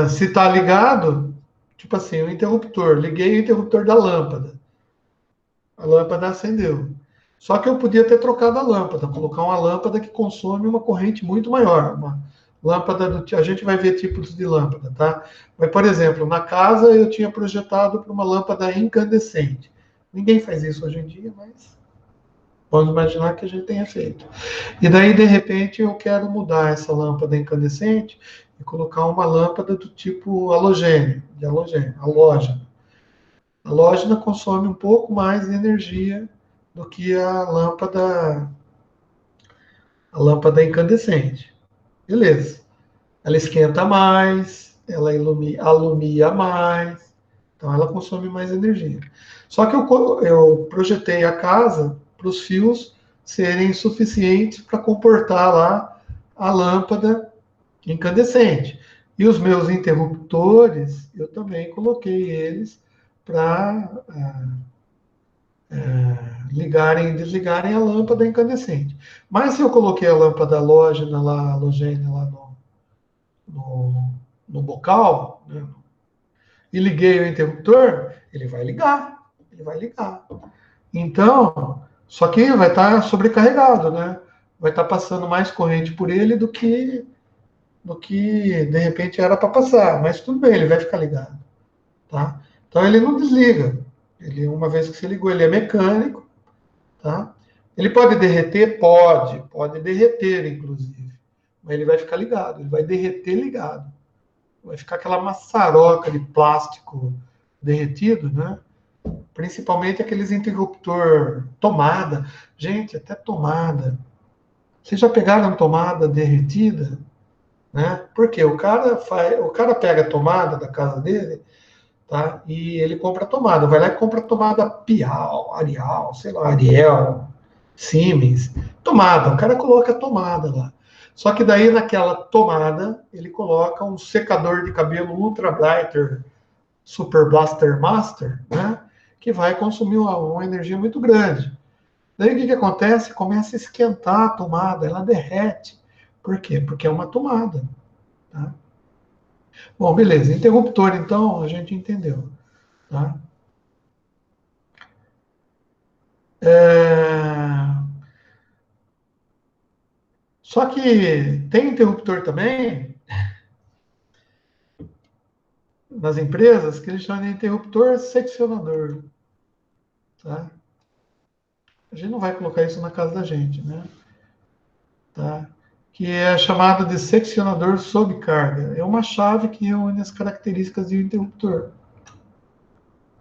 se está ligado, tipo assim, o interruptor, liguei o interruptor da lâmpada, a lâmpada acendeu. Só que eu podia ter trocado a lâmpada, colocar uma lâmpada que consome uma corrente muito maior, uma lâmpada a gente vai ver tipos de lâmpada, tá? Mas, por exemplo, na casa eu tinha projetado para uma lâmpada incandescente. Ninguém faz isso hoje em dia, mas vamos imaginar que a gente tenha feito. E daí, de repente, eu quero mudar essa lâmpada incandescente e colocar uma lâmpada do tipo halogênio, halógeno. A halógena consome um pouco mais de energia do que a lâmpada incandescente. Beleza. Ela esquenta mais, ela alumia mais, então ela consome mais energia. Só que eu projetei a casa para os fios serem suficientes para comportar lá a lâmpada incandescente. E os meus interruptores, eu também coloquei eles para ligarem e desligarem a lâmpada incandescente. Mas se eu coloquei a lâmpada halogênia lá no, no bocal, né, e liguei o interruptor, ele vai ligar. Ele vai ligar. Então, só que vai estar sobrecarregado, né? Vai estar passando mais corrente por ele do que de repente era para passar. Mas tudo bem, ele vai ficar ligado, tá? Então ele não desliga. Ele, uma vez que você ligou, ele é mecânico, tá? Ele pode derreter? Pode derreter, inclusive. Mas ele vai ficar ligado, ele vai derreter ligado. Vai ficar aquela maçaroca de plástico derretido, né? Principalmente aqueles interruptor tomada. Gente, até tomada. Vocês já pegaram tomada derretida? Né? Porque o cara pega a tomada da casa dele, tá? E ele compra a tomada. Vai lá e compra a tomada Pial, Arial, sei lá, Ariel, Siemens. Tomada. O cara coloca a tomada lá. Só que daí naquela tomada ele coloca um secador de cabelo Ultra Brighter Super Blaster Master, né? Que vai consumir uma energia muito grande. Daí o que acontece? Começa a esquentar a tomada, ela derrete. Por quê? Porque é uma tomada. Tá? Bom, beleza. Interruptor, então, a gente entendeu. Tá? É... Só que tem interruptor também nas empresas que eles chamam de interruptor seccionador. Tá? A gente não vai colocar isso na casa da gente, né? Tá? Que é chamado de seccionador sob carga. É uma chave que reúne as características de um interruptor,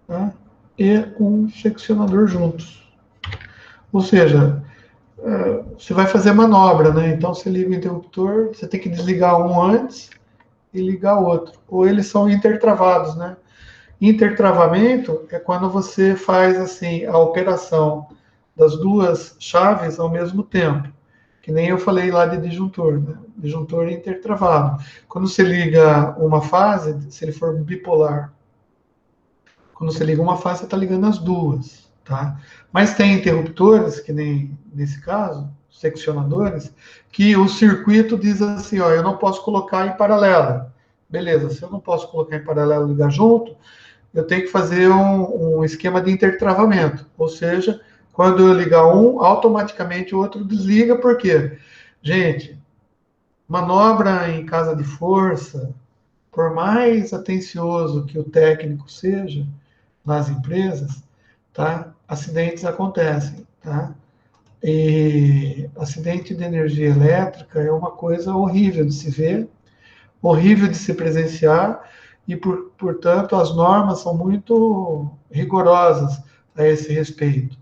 tá? E um seccionador juntos. Ou seja, você vai fazer manobra, né? Então você liga o interruptor, você tem que desligar um antes e ligar o outro. Ou eles são intertravados, né? Intertravamento é quando você faz assim a operação das duas chaves ao mesmo tempo. Que nem eu falei lá de disjuntor, né? Disjuntor intertravado. Quando você liga uma fase, se ele for bipolar, quando você liga uma fase, você está ligando as duas, tá? Mas tem interruptores, que nem nesse caso, seccionadores, que o circuito diz assim, ó, eu não posso colocar em paralelo. Beleza, se eu não posso colocar em paralelo e ligar junto, eu tenho que fazer um esquema de intertravamento. Ou seja, quando eu ligar um, automaticamente o outro desliga, por quê? Gente, manobra em casa de força, por mais atencioso que o técnico seja nas empresas, tá? Acidentes acontecem, tá? E acidente de energia elétrica é uma coisa horrível de se ver, horrível de se presenciar, e, portanto, as normas são muito rigorosas a esse respeito.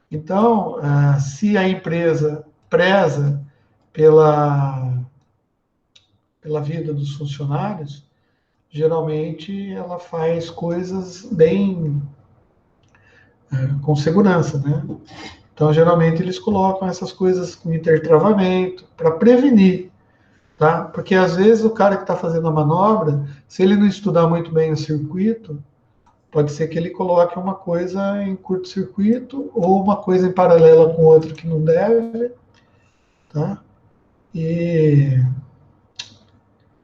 Então, se a empresa preza pela, pela vida dos funcionários, geralmente ela faz coisas bem com segurança, né? Então, geralmente eles colocam essas coisas com intertravamento para prevenir, tá? Porque às vezes o cara que está fazendo a manobra, se ele não estudar muito bem o circuito, pode ser que ele coloque uma coisa em curto-circuito ou uma coisa em paralela com outra que não deve, tá? e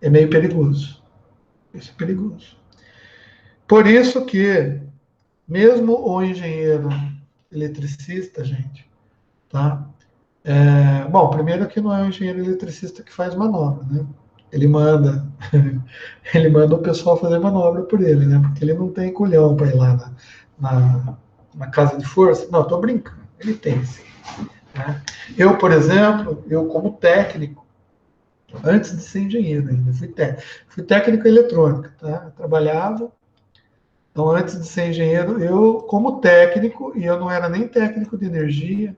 é meio perigoso. Isso é perigoso. Por isso que, mesmo o engenheiro eletricista, gente, tá? Bom, primeiro que não é o engenheiro eletricista que faz manobra, né? Ele manda, ele manda o pessoal fazer manobra por ele, né? Porque ele não tem culhão para ir lá na, na casa de força. Não, estou brincando. Ele tem, sim. Né? Eu, por exemplo, eu como técnico, antes de ser engenheiro ainda, fui técnico em eletrônica, tá? Eu trabalhava. Então, antes de ser engenheiro, eu como técnico, e eu não era nem técnico de energia,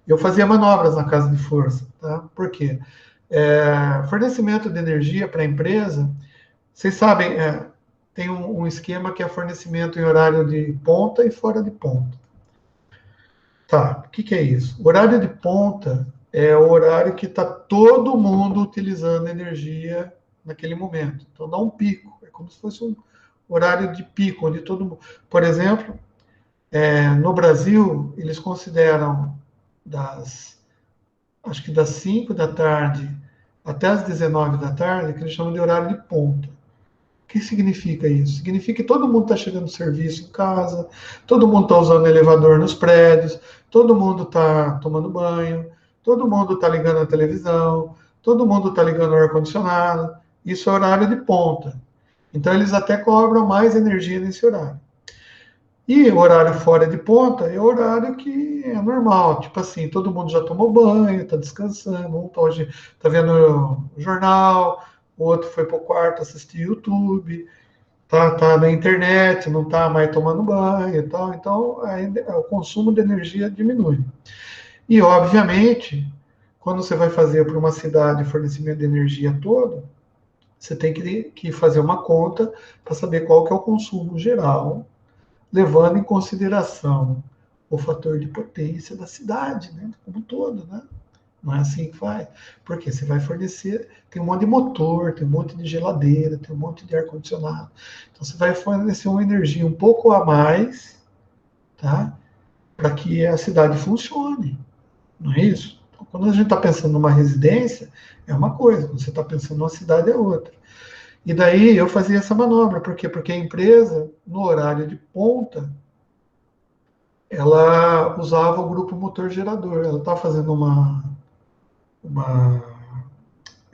eu fazia manobras na casa de força, tá? Por quê? Fornecimento de energia para a empresa, vocês sabem, tem um esquema que é fornecimento em horário de ponta e fora de ponta. Tá, o que é isso? O horário de ponta é o horário que está todo mundo utilizando energia naquele momento. Então dá um pico, é como se fosse um horário de pico, onde todo mundo. Por exemplo, no Brasil, eles consideram acho que das 5 da tarde até as 19 da tarde, que eles chamam de horário de ponta. O que significa isso? Significa que todo mundo está chegando no serviço em casa, todo mundo está usando elevador nos prédios, todo mundo está tomando banho, todo mundo está ligando a televisão, todo mundo está ligando o ar-condicionado. Isso é horário de ponta. Então, eles até cobram mais energia nesse horário. E o horário fora de ponta é o horário que é normal. Tipo assim, todo mundo já tomou banho, está descansando, um tá hoje está vendo o jornal, o outro foi para o quarto assistir YouTube, tá na internet, não está mais tomando banho e tal. Então, o consumo de energia diminui. E, obviamente, quando você vai fazer para uma cidade fornecimento de energia todo, você tem que fazer uma conta para saber qual que é o consumo geral, levando em consideração o fator de potência da cidade, né, como um todo, né? Não é assim que faz. Porque você vai fornecer, tem um monte de motor, tem um monte de geladeira, tem um monte de ar-condicionado. Então você vai fornecer uma energia um pouco a mais, tá? Para que a cidade funcione. Não é isso? Então, quando a gente está pensando numa residência, é uma coisa, quando você está pensando numa cidade, é outra. E daí eu fazia essa manobra, por quê? Porque a empresa, no horário de ponta, ela usava o grupo motor gerador. Ela estava fazendo uma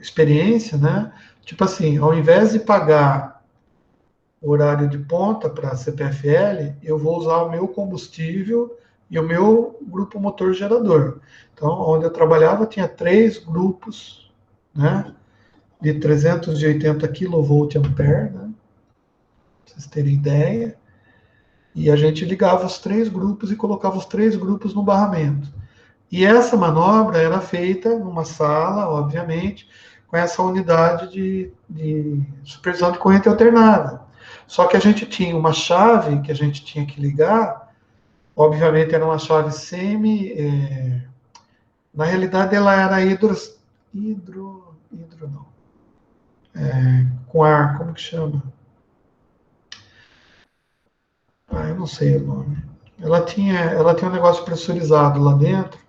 experiência, né? Tipo assim, ao invés de pagar o horário de ponta para a CPFL, eu vou usar o meu combustível e o meu grupo motor gerador. Então, onde eu trabalhava, tinha 3 grupos, né? De 380 kVA, né? Pra vocês terem ideia. E a gente ligava os 3 grupos e colocava os 3 grupos no barramento. E essa manobra era feita numa sala, obviamente, com essa unidade de supervisão de corrente alternada. Só que a gente tinha uma chave que a gente tinha que ligar, obviamente era uma chave na realidade ela era hidro não, com ar, como que chama? Ah, eu não sei o nome. Ela tinha um negócio pressurizado lá dentro,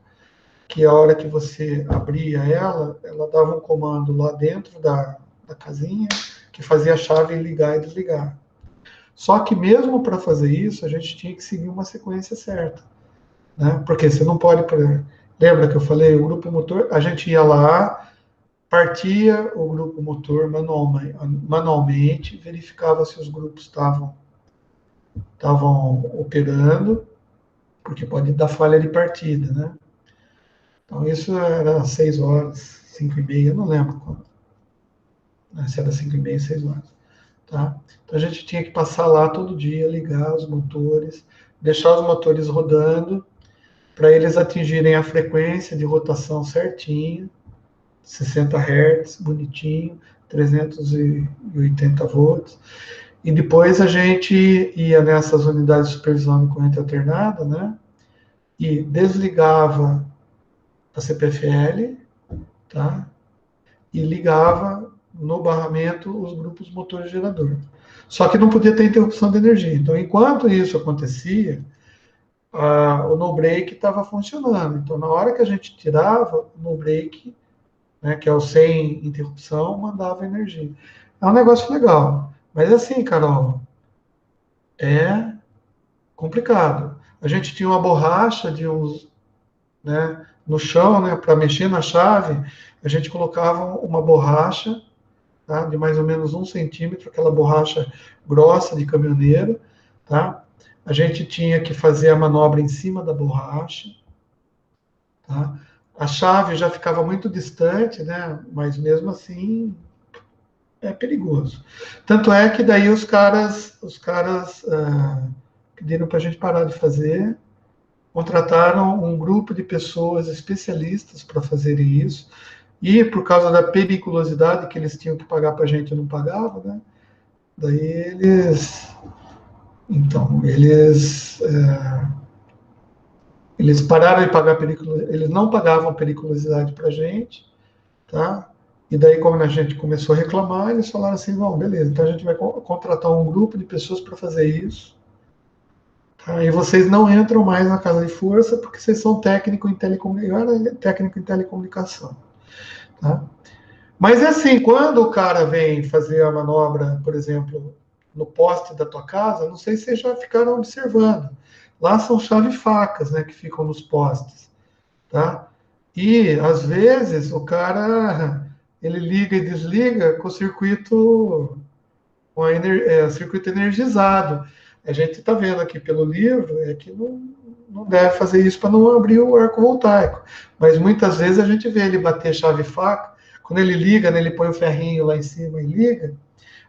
que a hora que você abria ela dava um comando lá dentro da casinha, que fazia a chave ligar e desligar. Só que mesmo para fazer isso, a gente tinha que seguir uma sequência certa, né? Porque você não pode, lembra que eu falei, o grupo motor, a gente ia lá, partia o grupo motor manualmente, verificava se os grupos estavam operando, porque pode dar falha de partida, né? Então isso era 6 horas, 5h30, eu não lembro quando, né? Se era 5h30, 6 horas. Tá? Então a gente tinha que passar lá todo dia, ligar os motores, deixar os motores rodando, para eles atingirem a frequência de rotação certinho, 60 Hz, bonitinho, 380 volts. E depois a gente ia nessas unidades de supervisão de corrente alternada, né? E desligava a CPFL, tá? E ligava no barramento os grupos motor gerador. Só que não podia ter interrupção de energia. Então, enquanto isso acontecia, o no break estava funcionando. Então, na hora que a gente tirava, o no break né, que é o sem interrupção, mandava energia. É um negócio legal. Mas assim, Carol, é complicado. A gente tinha uma borracha de uns, né, no chão, né, para mexer na chave, a gente colocava uma borracha, tá, de mais ou menos 1 centímetro, aquela borracha grossa de caminhoneiro, tá? A gente tinha que fazer a manobra em cima da borracha, tá? A chave já ficava muito distante, né? Mas mesmo assim é perigoso. Tanto é que daí os caras pediram para a gente parar de fazer, contrataram um grupo de pessoas especialistas para fazerem isso, e por causa da periculosidade que eles tinham que pagar para a gente não pagavam, né? Daí eles pararam de pagar periculosidade, eles não pagavam periculosidade para a gente, tá? E daí, como a gente começou a reclamar, eles falaram assim, bom, beleza, então a gente vai contratar um grupo de pessoas para fazer isso, tá? E vocês não entram mais na casa de força porque vocês são técnico em telecomunicação, tá? Mas é assim, quando o cara vem fazer a manobra, por exemplo, no poste da tua casa, não sei se vocês já ficaram observando. Lá são chave-facas, né, que ficam nos postes, tá? E às vezes o cara ele liga e desliga com o circuito circuito energizado. A gente está vendo aqui pelo livro que não deve fazer isso para não abrir o arco voltaico. Mas muitas vezes a gente vê ele bater chave-faca. Quando ele liga, né, ele põe o ferrinho lá em cima e liga,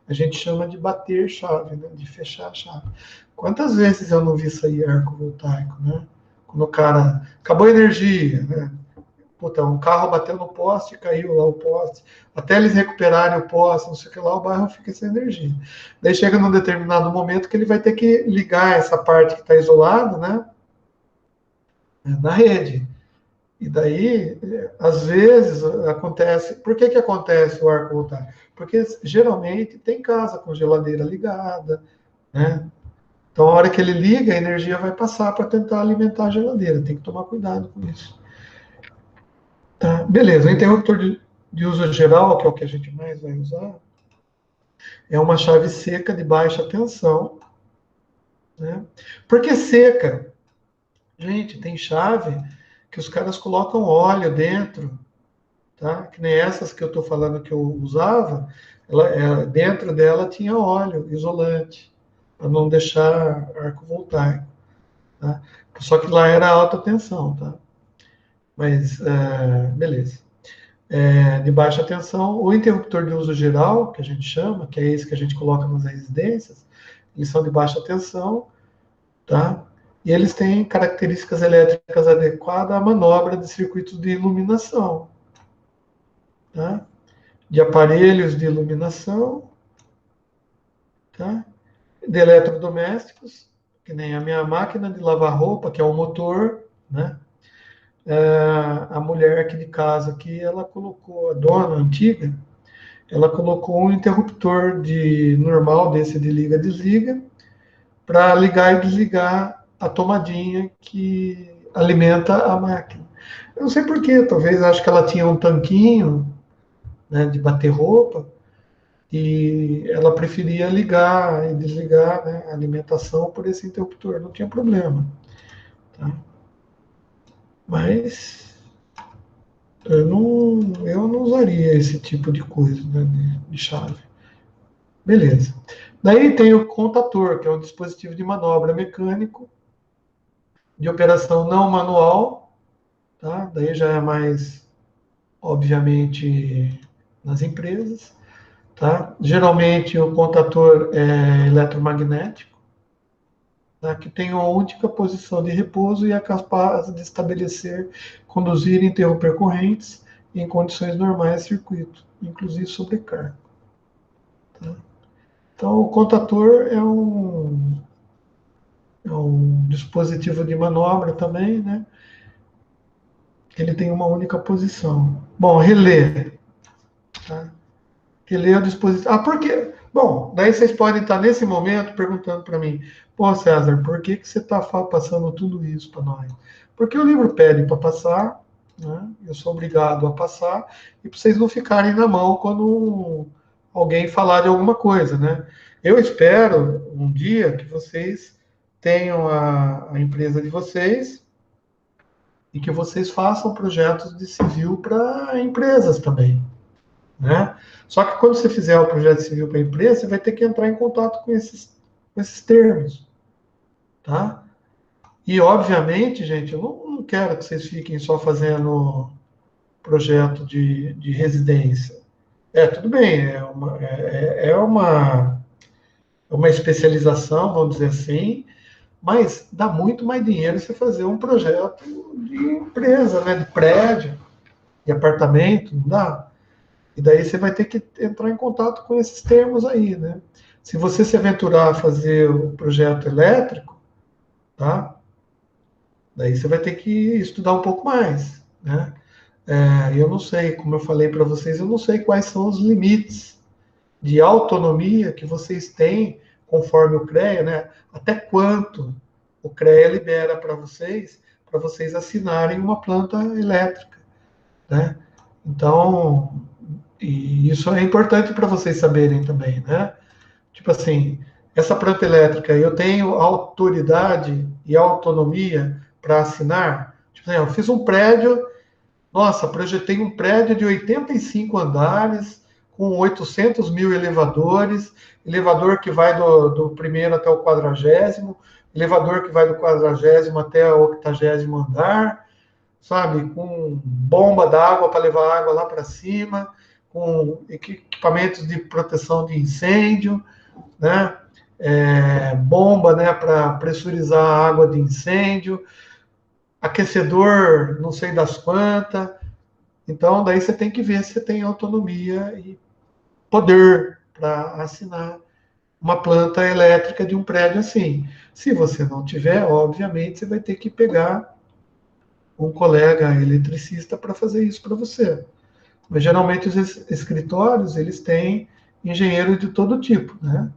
a gente chama de bater chave, né, de fechar a chave. Quantas vezes eu não vi isso aí, arco voltaico, né? Quando o cara acabou a energia, né? Puta, um carro bateu no poste, caiu lá o poste. Até eles recuperarem o poste, não sei o que lá, o bairro fica sem energia. Daí chega num determinado momento que ele vai ter que ligar essa parte que está isolada, né, na rede. E daí, às vezes, acontece. Por que acontece o arco voltaico? Porque geralmente tem casa com geladeira ligada, né? Então, a hora que ele liga, a energia vai passar para tentar alimentar a geladeira. Tem que tomar cuidado com isso. Tá, beleza. O interruptor de uso geral, que é o que a gente mais vai usar, é uma chave seca de baixa tensão, né? Por que seca? Gente, tem chave que os caras colocam óleo dentro, tá? Que nem essas que eu estou falando que eu usava, dentro dela tinha óleo isolante, para não deixar arco voltaico, tá? Só que lá era alta tensão, tá? Mas, beleza. De baixa tensão, o interruptor de uso geral, que a gente chama, que é esse que a gente coloca nas residências, eles são de baixa tensão, tá? E eles têm características elétricas adequadas à manobra de circuitos de iluminação, tá? De aparelhos de iluminação, tá? De eletrodomésticos, que nem a minha máquina de lavar roupa, que é o motor, né? A mulher aqui de casa, aqui, ela colocou, a dona antiga, ela colocou um interruptor normal desse de liga-desliga para ligar e desligar a tomadinha que alimenta a máquina. Eu não sei porquê, talvez acho que ela tinha um tanquinho, né, de bater roupa e ela preferia ligar e desligar, né, a alimentação por esse interruptor, não tinha problema. Tá? Mas eu não usaria esse tipo de coisa, né, de chave. Beleza. Daí tem o contator, que é um dispositivo de manobra mecânico, de operação não manual, tá? Daí já é mais, obviamente, nas empresas, tá? Geralmente o contator é eletromagnético, tá? Que tem uma única posição de repouso e é capaz de estabelecer, conduzir e interromper correntes em condições normais de circuito, inclusive sobrecarga. Tá? Então, o contator é um dispositivo de manobra também, né? Ele tem uma única posição. Bom, relé. Tá? Relé é o dispositivo. Ah, por quê? Bom, daí vocês podem estar nesse momento perguntando para mim, pô, César, por que você está passando tudo isso para nós? Porque o livro pede para passar, né? Eu sou obrigado a passar, e para vocês não ficarem na mão quando alguém falar de alguma coisa, né? Eu espero um dia que vocês tenham a empresa de vocês e que vocês façam projetos de civil para empresas também, né? Só que quando você fizer o projeto civil para empresa, você vai ter que entrar em contato com esses termos, tá? E, obviamente, gente, eu não quero que vocês fiquem só fazendo projeto de residência. Tudo bem, é uma especialização, vamos dizer assim, mas dá muito mais dinheiro você fazer um projeto de empresa, né, de prédio, de apartamento, não dá? E daí você vai ter que entrar em contato com esses termos aí, né? Se você se aventurar a fazer o projeto elétrico, tá? Daí você vai ter que estudar um pouco mais, né? Eu não sei, como eu falei para vocês, eu não sei quais são os limites de autonomia que vocês têm conforme o CREA, né? Até quanto o CREA libera para vocês assinarem uma planta elétrica, né? Então, e isso é importante para vocês saberem também, né? Tipo assim, essa planta elétrica, eu tenho autoridade e autonomia para assinar? Tipo assim, eu fiz um prédio, nossa, projetei um prédio de 85 andares, com 800 mil elevadores, elevador que vai do primeiro até o 40º, elevador que vai do 40º até o 80º andar, sabe? Com bomba d'água para levar água lá para cima, com equipamentos de proteção de incêndio, né? Bomba, né, para pressurizar a água de incêndio, aquecedor, não sei das quantas. Então, daí você tem que ver se você tem autonomia e poder para assinar uma planta elétrica de um prédio assim. Se você não tiver, obviamente, você vai ter que pegar um colega eletricista para fazer isso para você. Mas geralmente os escritórios, eles têm engenheiro de todo tipo, né?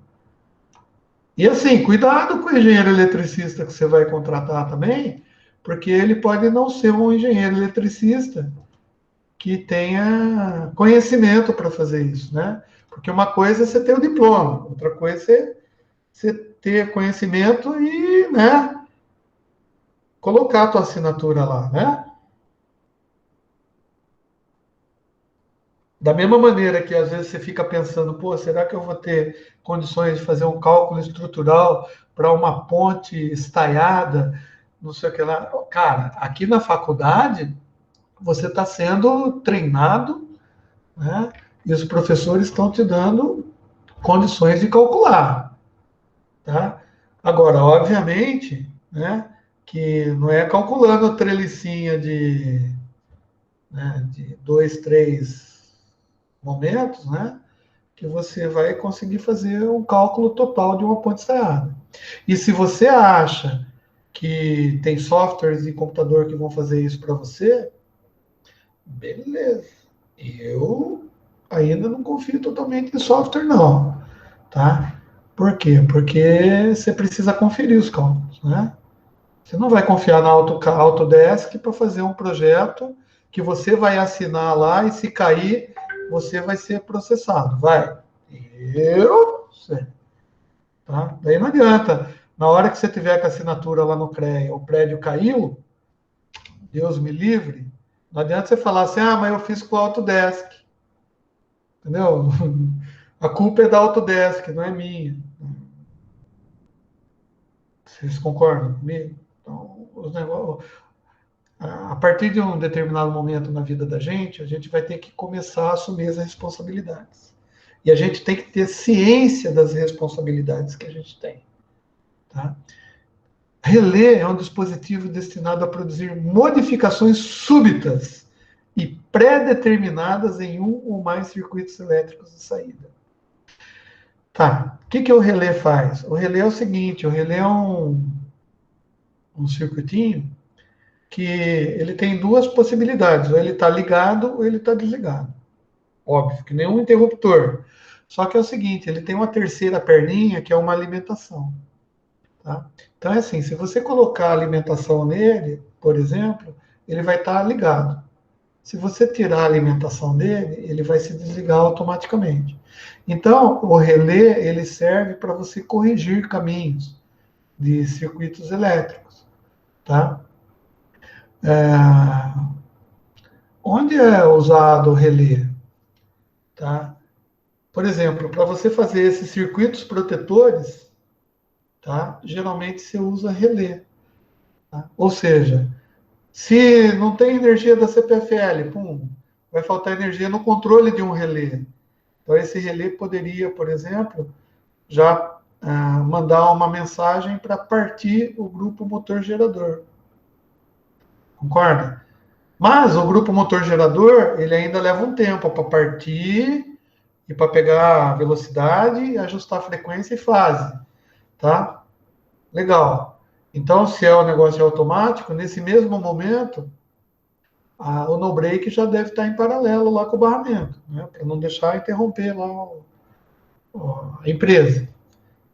E assim, cuidado com o engenheiro eletricista que você vai contratar também, porque ele pode não ser um engenheiro eletricista que tenha conhecimento para fazer isso, né? Porque uma coisa é você ter o diploma, outra coisa é você ter conhecimento e, né, colocar a tua assinatura lá, né? Da mesma maneira que às vezes você fica pensando, pô, será que eu vou ter condições de fazer um cálculo estrutural para uma ponte estaiada, não sei o que lá. Cara, aqui na faculdade você está sendo treinado, né? E os professores estão te dando condições de calcular, tá? Agora, obviamente, né, que não é calculando trelicinha de 2, 3 momentos, né, que você vai conseguir fazer um cálculo total de uma ponte estaiada. E se você acha que tem softwares e computador que vão fazer isso para você, beleza. Eu ainda não confio totalmente em software, não, tá? Por quê? Porque você precisa conferir os cálculos, né? Você não vai confiar na Autodesk para fazer um projeto que você vai assinar lá e se cair, você vai ser processado. Vai. Eu sei. Tá? Daí não adianta. Na hora que você tiver com a assinatura lá no CREA, o prédio caiu, Deus me livre, não adianta você falar assim, ah, mas eu fiz com o Autodesk. Entendeu? A culpa é da Autodesk, não é minha. Vocês concordam comigo? Então, os negócios, a partir de um determinado momento na vida da gente, a gente vai ter que começar a assumir as responsabilidades. E a gente tem que ter ciência das responsabilidades que a gente tem. Tá? Relé é um dispositivo destinado a produzir modificações súbitas e pré-determinadas em um ou mais circuitos elétricos de saída. Tá, o que o relé faz? O relé é o seguinte, o relé é um circuitinho que ele tem duas possibilidades, ou ele está ligado ou ele está desligado. Óbvio, que nem um interruptor. Só que é o seguinte, ele tem uma terceira perninha que é uma alimentação. Tá? Então é assim, se você colocar alimentação nele, por exemplo, ele vai estar ligado. Se você tirar a alimentação dele, ele vai se desligar automaticamente. Então, o relé, ele serve para você corrigir caminhos de circuitos elétricos, tá? É, onde é usado o relé, tá? Por exemplo, para você fazer esses circuitos protetores, tá? Geralmente você usa relé, tá? Ou seja, se não tem energia da CPFL, pum, vai faltar energia no controle de um relé. Então, esse relé poderia, por exemplo, já mandar uma mensagem para partir o grupo motor gerador. Concorda? Mas o grupo motor gerador, ele ainda leva um tempo para partir e para pegar velocidade, ajustar a frequência e fase, tá? Legal. Então, se é um negócio automático, nesse mesmo momento, o no break já deve estar em paralelo lá com o barramento, né? Para não deixar interromper lá a empresa,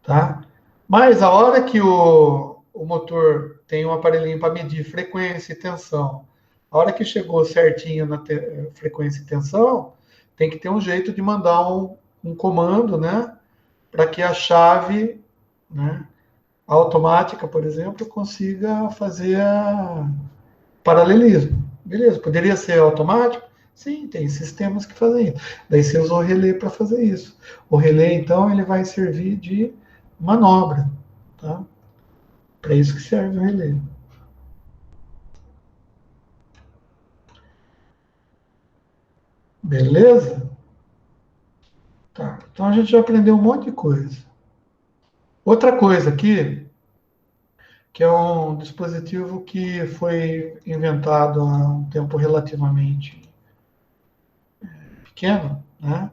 tá? Mas a hora que o motor tem um aparelhinho para medir frequência e tensão, a hora que chegou certinho na frequência e tensão, tem que ter um jeito de mandar um comando, né? Para que a chave, né, automática, por exemplo, consiga fazer paralelismo. Beleza, poderia ser automático? Sim, tem sistemas que fazem isso. Daí você usa o relé para fazer isso. O relé, então, ele vai servir de manobra, tá? Para isso que serve o relé. Beleza? Tá. Então a gente já aprendeu um monte de coisa. Outra coisa aqui, que é um dispositivo que foi inventado há um tempo relativamente pequeno, né?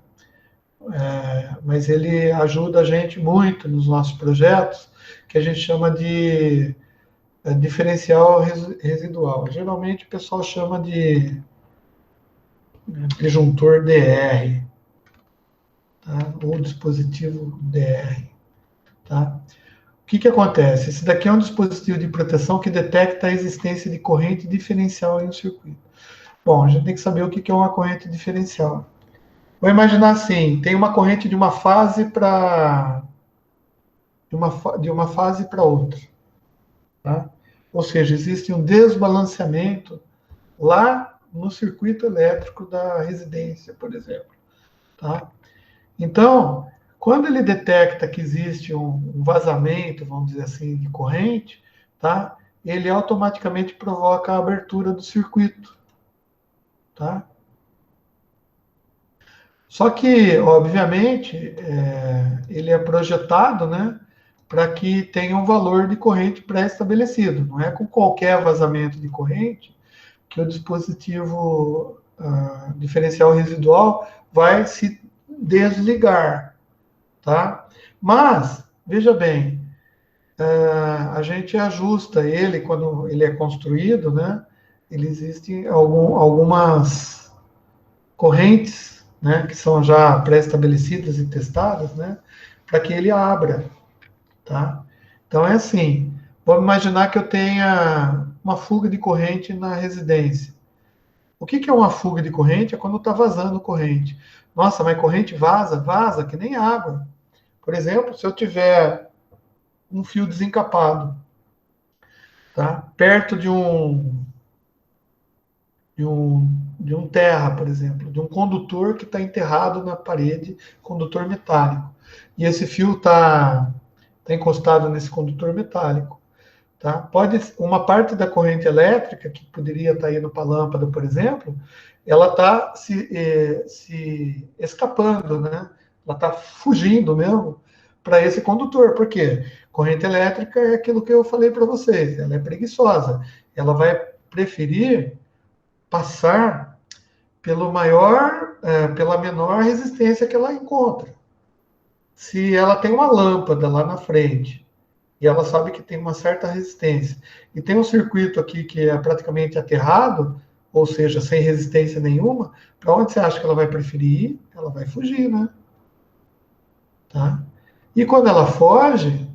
Mas ele ajuda a gente muito nos nossos projetos, que a gente chama de diferencial residual. Geralmente o pessoal chama de disjuntor DR, tá? Ou dispositivo DR. Tá? O que acontece? Esse daqui é um dispositivo de proteção que detecta a existência de corrente diferencial em um circuito. Bom, a gente tem que saber o que é uma corrente diferencial. Vou imaginar assim, tem uma corrente de uma fase para de uma fase para outra, tá? Ou seja, existe um desbalanceamento lá no circuito elétrico da residência, por exemplo, tá? Então, quando ele detecta que existe um vazamento, vamos dizer assim, de corrente, tá? Ele automaticamente provoca a abertura do circuito, tá? Só que, obviamente, ele é projetado, né, para que tenha um valor de corrente pré-estabelecido. Não é com qualquer vazamento de corrente que o dispositivo diferencial residual vai se desligar, tá? Mas, veja bem, a gente ajusta ele quando ele é construído, né? Ele existem algumas correntes, né, que são já pré-estabelecidas e testadas, né, para que ele abra, tá? Então é assim, vamos imaginar que eu tenha uma fuga de corrente na residência. O que é uma fuga de corrente? É quando está vazando corrente. Nossa, mas corrente vaza? Vaza, que nem água. Por exemplo, se eu tiver um fio desencapado, tá? Perto de um terra, por exemplo, de um condutor que está enterrado na parede, condutor metálico. E esse fio tá encostado nesse condutor metálico. Tá? Pode uma parte da corrente elétrica que poderia estar indo para a lâmpada, por exemplo, ela está se escapando, né? Ela está fugindo mesmo para esse condutor. Por quê? Corrente elétrica é aquilo que eu falei para vocês. Ela é preguiçosa. Ela vai preferir passar pela menor resistência que ela encontra. Se ela tem uma lâmpada lá na frente e ela sabe que tem uma certa resistência e tem um circuito aqui que é praticamente aterrado, ou seja, sem resistência nenhuma, para onde você acha que ela vai preferir ir? Ela vai fugir, né? Tá? E quando ela foge,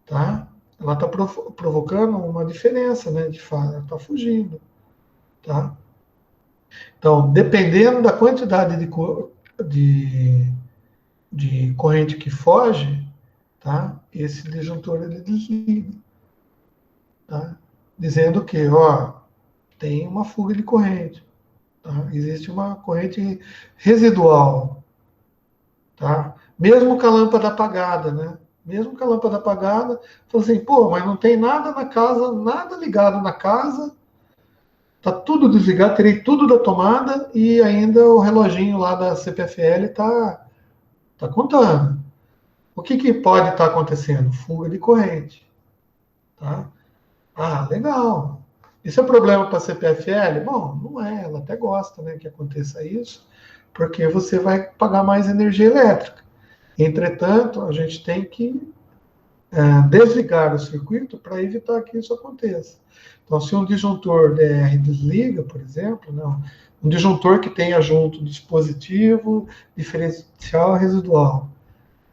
tá? Ela está provocando uma diferença, né? De fato, ela está fugindo, tá? Então, dependendo da quantidade de corrente que foge, tá? Esse disjuntor ele desliga, tá? Dizendo que, ó, tem uma fuga de corrente, tá? Existe uma corrente residual, tá? Mesmo com a lâmpada apagada, né? Mesmo com a lâmpada apagada, fala assim, pô, mas não tem nada na casa, nada ligado na casa, tá tudo desligado, tirei tudo da tomada e ainda o reloginho lá da CPFL tá contando. O que, que pode estar acontecendo? Fuga de corrente, tá? Ah, legal. Isso é problema para a CPFL? Bom, não é, ela até gosta, né, que aconteça isso, porque você vai pagar mais energia elétrica. Entretanto, a gente tem que desligar o circuito para evitar que isso aconteça. Então, se um disjuntor DR desliga, por exemplo, não, um disjuntor que tenha junto dispositivo diferencial residual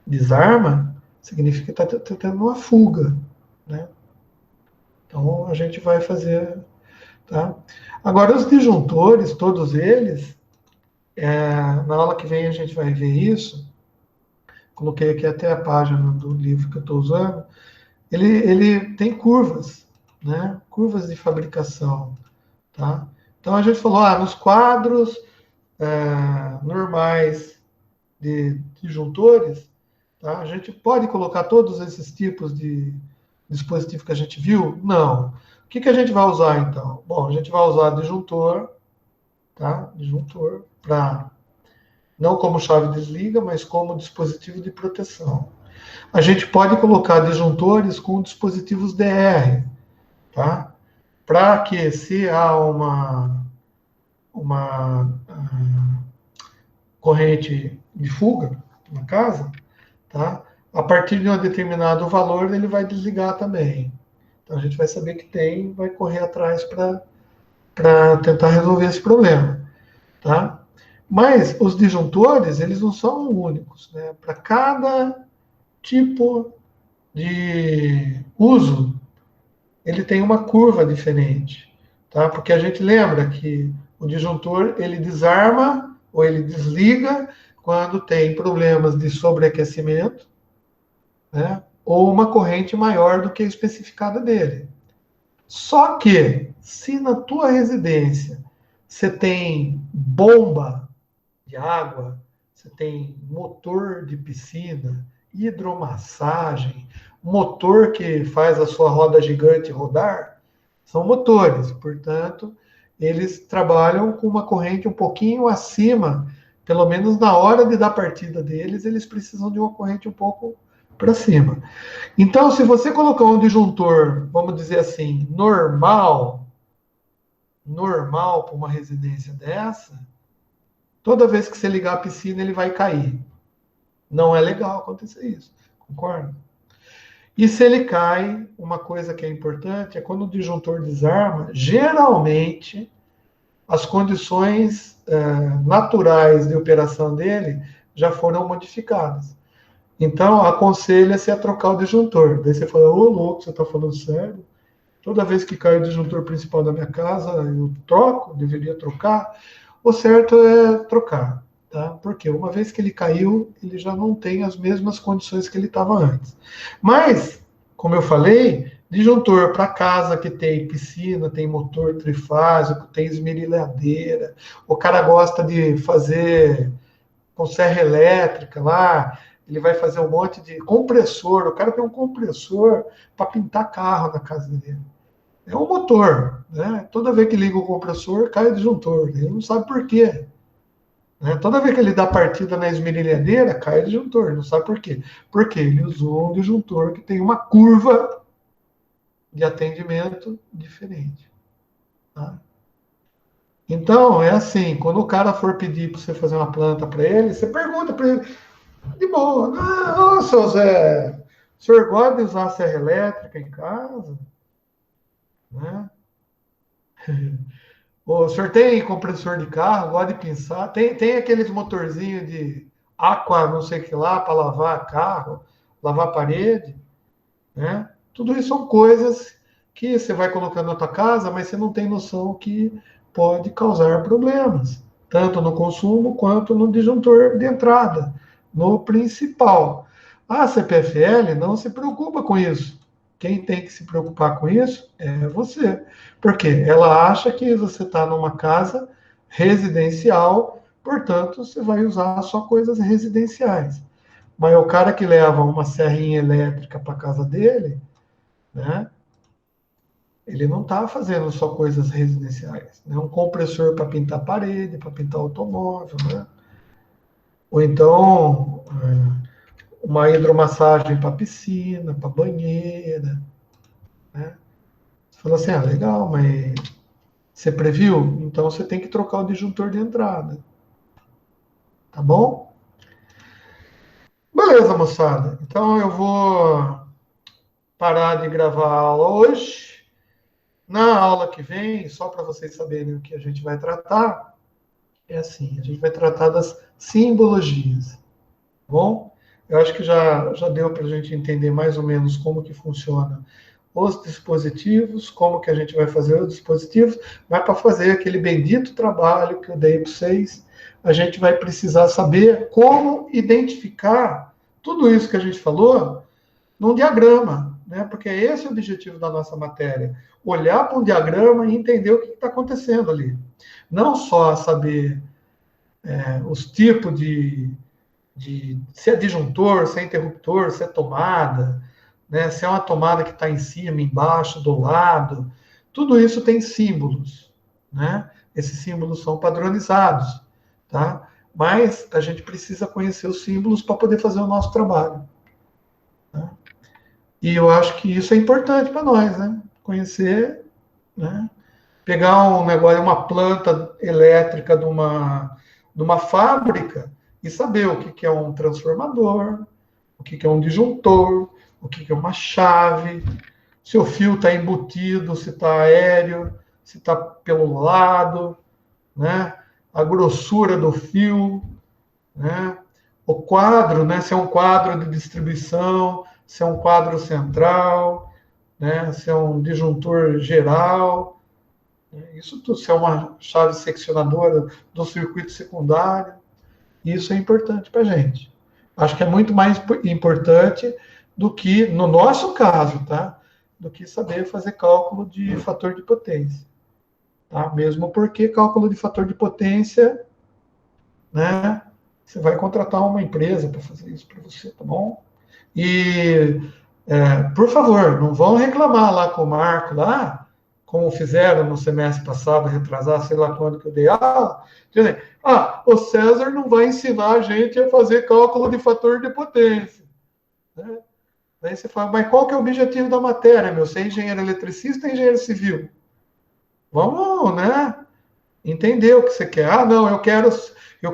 desarma, significa que está tendo uma fuga, né? Então, a gente vai fazer, tá? Agora, os disjuntores, todos eles, na aula que vem a gente vai ver isso, coloquei aqui até a página do livro que eu estou usando, ele tem curvas, né? Curvas de fabricação, tá? Então, a gente falou, nos quadros normais de disjuntores, tá? A gente pode colocar todos esses tipos de dispositivo que a gente viu? Não. O que, que a gente vai usar, então? Bom, a gente vai usar disjuntor, tá? Disjuntor, para não como chave desliga, mas como dispositivo de proteção. A gente pode colocar disjuntores com dispositivos DR, tá? Para que se há uma corrente de fuga na casa, tá? A partir de um determinado valor, ele vai desligar também. Então, a gente vai saber que tem, vai correr atrás para tentar resolver esse problema, tá? Mas os disjuntores, eles não são únicos, né? Para cada tipo de uso, ele tem uma curva diferente, tá? Porque a gente lembra que o disjuntor, ele desarma ou ele desliga quando tem problemas de sobreaquecimento, né? Ou uma corrente maior do que a especificada dele. Só que, se na tua residência você tem bomba de água, você tem motor de piscina, hidromassagem, motor que faz a sua roda gigante rodar, são motores, portanto, eles trabalham com uma corrente um pouquinho acima, pelo menos na hora de dar partida deles, eles precisam de uma corrente um pouco para cima. Então, se você colocar um disjuntor, vamos dizer assim, normal para uma residência dessa, toda vez que você ligar a piscina, ele vai cair. Não é legal acontecer isso, concorda? E se ele cai, uma coisa que é importante é quando o disjuntor desarma, geralmente as condições naturais de operação dele já foram modificadas. Então, aconselha-se a trocar o disjuntor. Daí você fala, ô louco, você está falando sério? Toda vez que cai o disjuntor principal da minha casa, eu troco, deveria trocar. O certo é trocar, tá? Porque uma vez que ele caiu, ele já não tem as mesmas condições que ele estava antes. Mas, como eu falei, disjuntor para casa que tem piscina, tem motor trifásico, tem esmerilhadeira, o cara gosta de fazer com serra elétrica lá, ele vai fazer um monte de compressor, o cara tem um compressor para pintar carro na casa dele. É um motor, né? Toda vez que liga o compressor, cai o disjuntor. Ele não sabe por quê. Né? Toda vez que ele dá partida na esmerilhadeira, cai o disjuntor. Ele não sabe por quê. Porque ele usou um disjuntor que tem uma curva de atendimento diferente. Tá? Então, é assim, quando o cara for pedir para você fazer uma planta para ele, você pergunta para ele, de boa, não, seu Zé, o senhor gosta de usar serra elétrica em casa? Né? O senhor tem compressor de carro, gosta de pinçar? Tem aqueles motorzinhos de aqua, não sei o que lá, para lavar carro, lavar parede, né? Tudo isso são coisas que você vai colocando na tua casa, mas você não tem noção que pode causar problemas, tanto no consumo quanto no disjuntor de entrada, no principal. A CPFL não se preocupa com isso. Quem tem que se preocupar com isso é você. Por quê? Ela acha que você está numa casa residencial, portanto, você vai usar só coisas residenciais. Mas o cara que leva uma serrinha elétrica para casa dele, né? Ele não está fazendo só coisas residenciais, né? Um compressor para pintar parede, para pintar automóvel, né? Ou então uma hidromassagem para piscina, para banheira, né? Você fala assim, legal, mas você previu? Então você tem que trocar o disjuntor de entrada, tá bom? Beleza, moçada. Então eu vou parar de gravar a aula hoje. Na aula que vem, só para vocês saberem o que a gente vai tratar, é assim, a gente vai tratar das simbologias, tá bom? Eu acho que já deu para a gente entender mais ou menos como que funciona os dispositivos, como que a gente vai fazer os dispositivos, mas para fazer aquele bendito trabalho que eu dei para vocês, a gente vai precisar saber como identificar tudo isso que a gente falou num diagrama, né? Porque esse é o objetivo da nossa matéria. Olhar para um diagrama e entender o que está acontecendo ali. Não só saber os tipos se é disjuntor, se é interruptor, se é tomada, né? Se é uma tomada que está em cima, embaixo, do lado. Tudo isso tem símbolos, né? Esses símbolos são padronizados, tá? Mas a gente precisa conhecer os símbolos para poder fazer o nosso trabalho. Tá? E eu acho que isso é importante para nós, né? Conhecer, né? Pegar um negócio, uma planta elétrica de uma fábrica e saber o que é um transformador, o que é um disjuntor, o que é uma chave, se o fio está embutido, se está aéreo, se está pelo lado, né? A grossura do fio, né? O quadro, né? Se é um quadro de distribuição, se é um quadro central, né? Se é um disjuntor geral, né? Isso tudo, se é uma chave seccionadora do circuito secundário, isso é importante para a gente. Acho que é muito mais importante do que, no nosso caso, tá? Do que saber fazer cálculo de fator de potência. Tá? Mesmo porque cálculo de fator de potência, né? Você vai contratar uma empresa para fazer isso para você, tá bom? E, por favor, não vão reclamar lá com o Marco, lá, como fizeram no semestre passado, retrasar, sei lá quando que eu dei aula, dizendo, o César não vai ensinar a gente a fazer cálculo de fator de potência. Né? Daí você fala, mas qual que é o objetivo da matéria, meu? Você é engenheiro eletricista ou engenheiro civil? Vamos, né? Entender o que você quer. Não, eu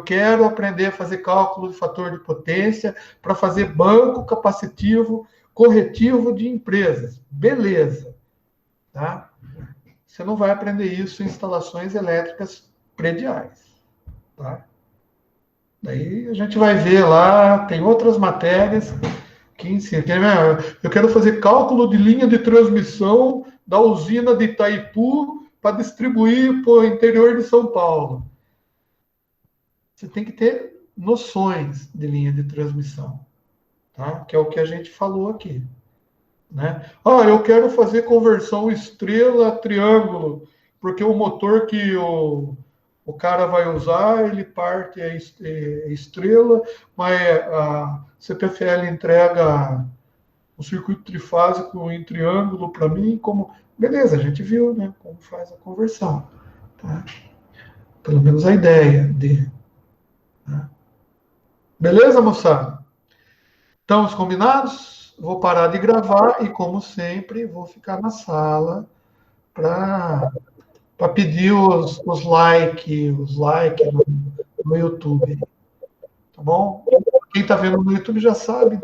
quero aprender a fazer cálculo de fator de potência para fazer banco capacitivo corretivo de empresas. Beleza. Tá? Você não vai aprender isso em instalações elétricas prediais. Tá? Daí a gente vai ver lá, tem outras matérias que ensinam. Eu quero fazer cálculo de linha de transmissão da usina de Itaipu para distribuir para o interior de São Paulo. Você tem que ter noções de linha de transmissão, tá? Que é o que a gente falou aqui. Né? Eu quero fazer conversão estrela-triângulo, porque o motor que o cara vai usar, ele parte estrela, mas a CPFL entrega um circuito trifásico em triângulo para mim, como... Beleza, a gente viu, né? Como faz a conversão. Tá? Pelo menos a ideia de... Tá? Beleza, moçada? Estamos combinados? Vou parar de gravar e, como sempre, vou ficar na sala para pedir os like no YouTube. Tá bom? Quem está vendo no YouTube já sabe,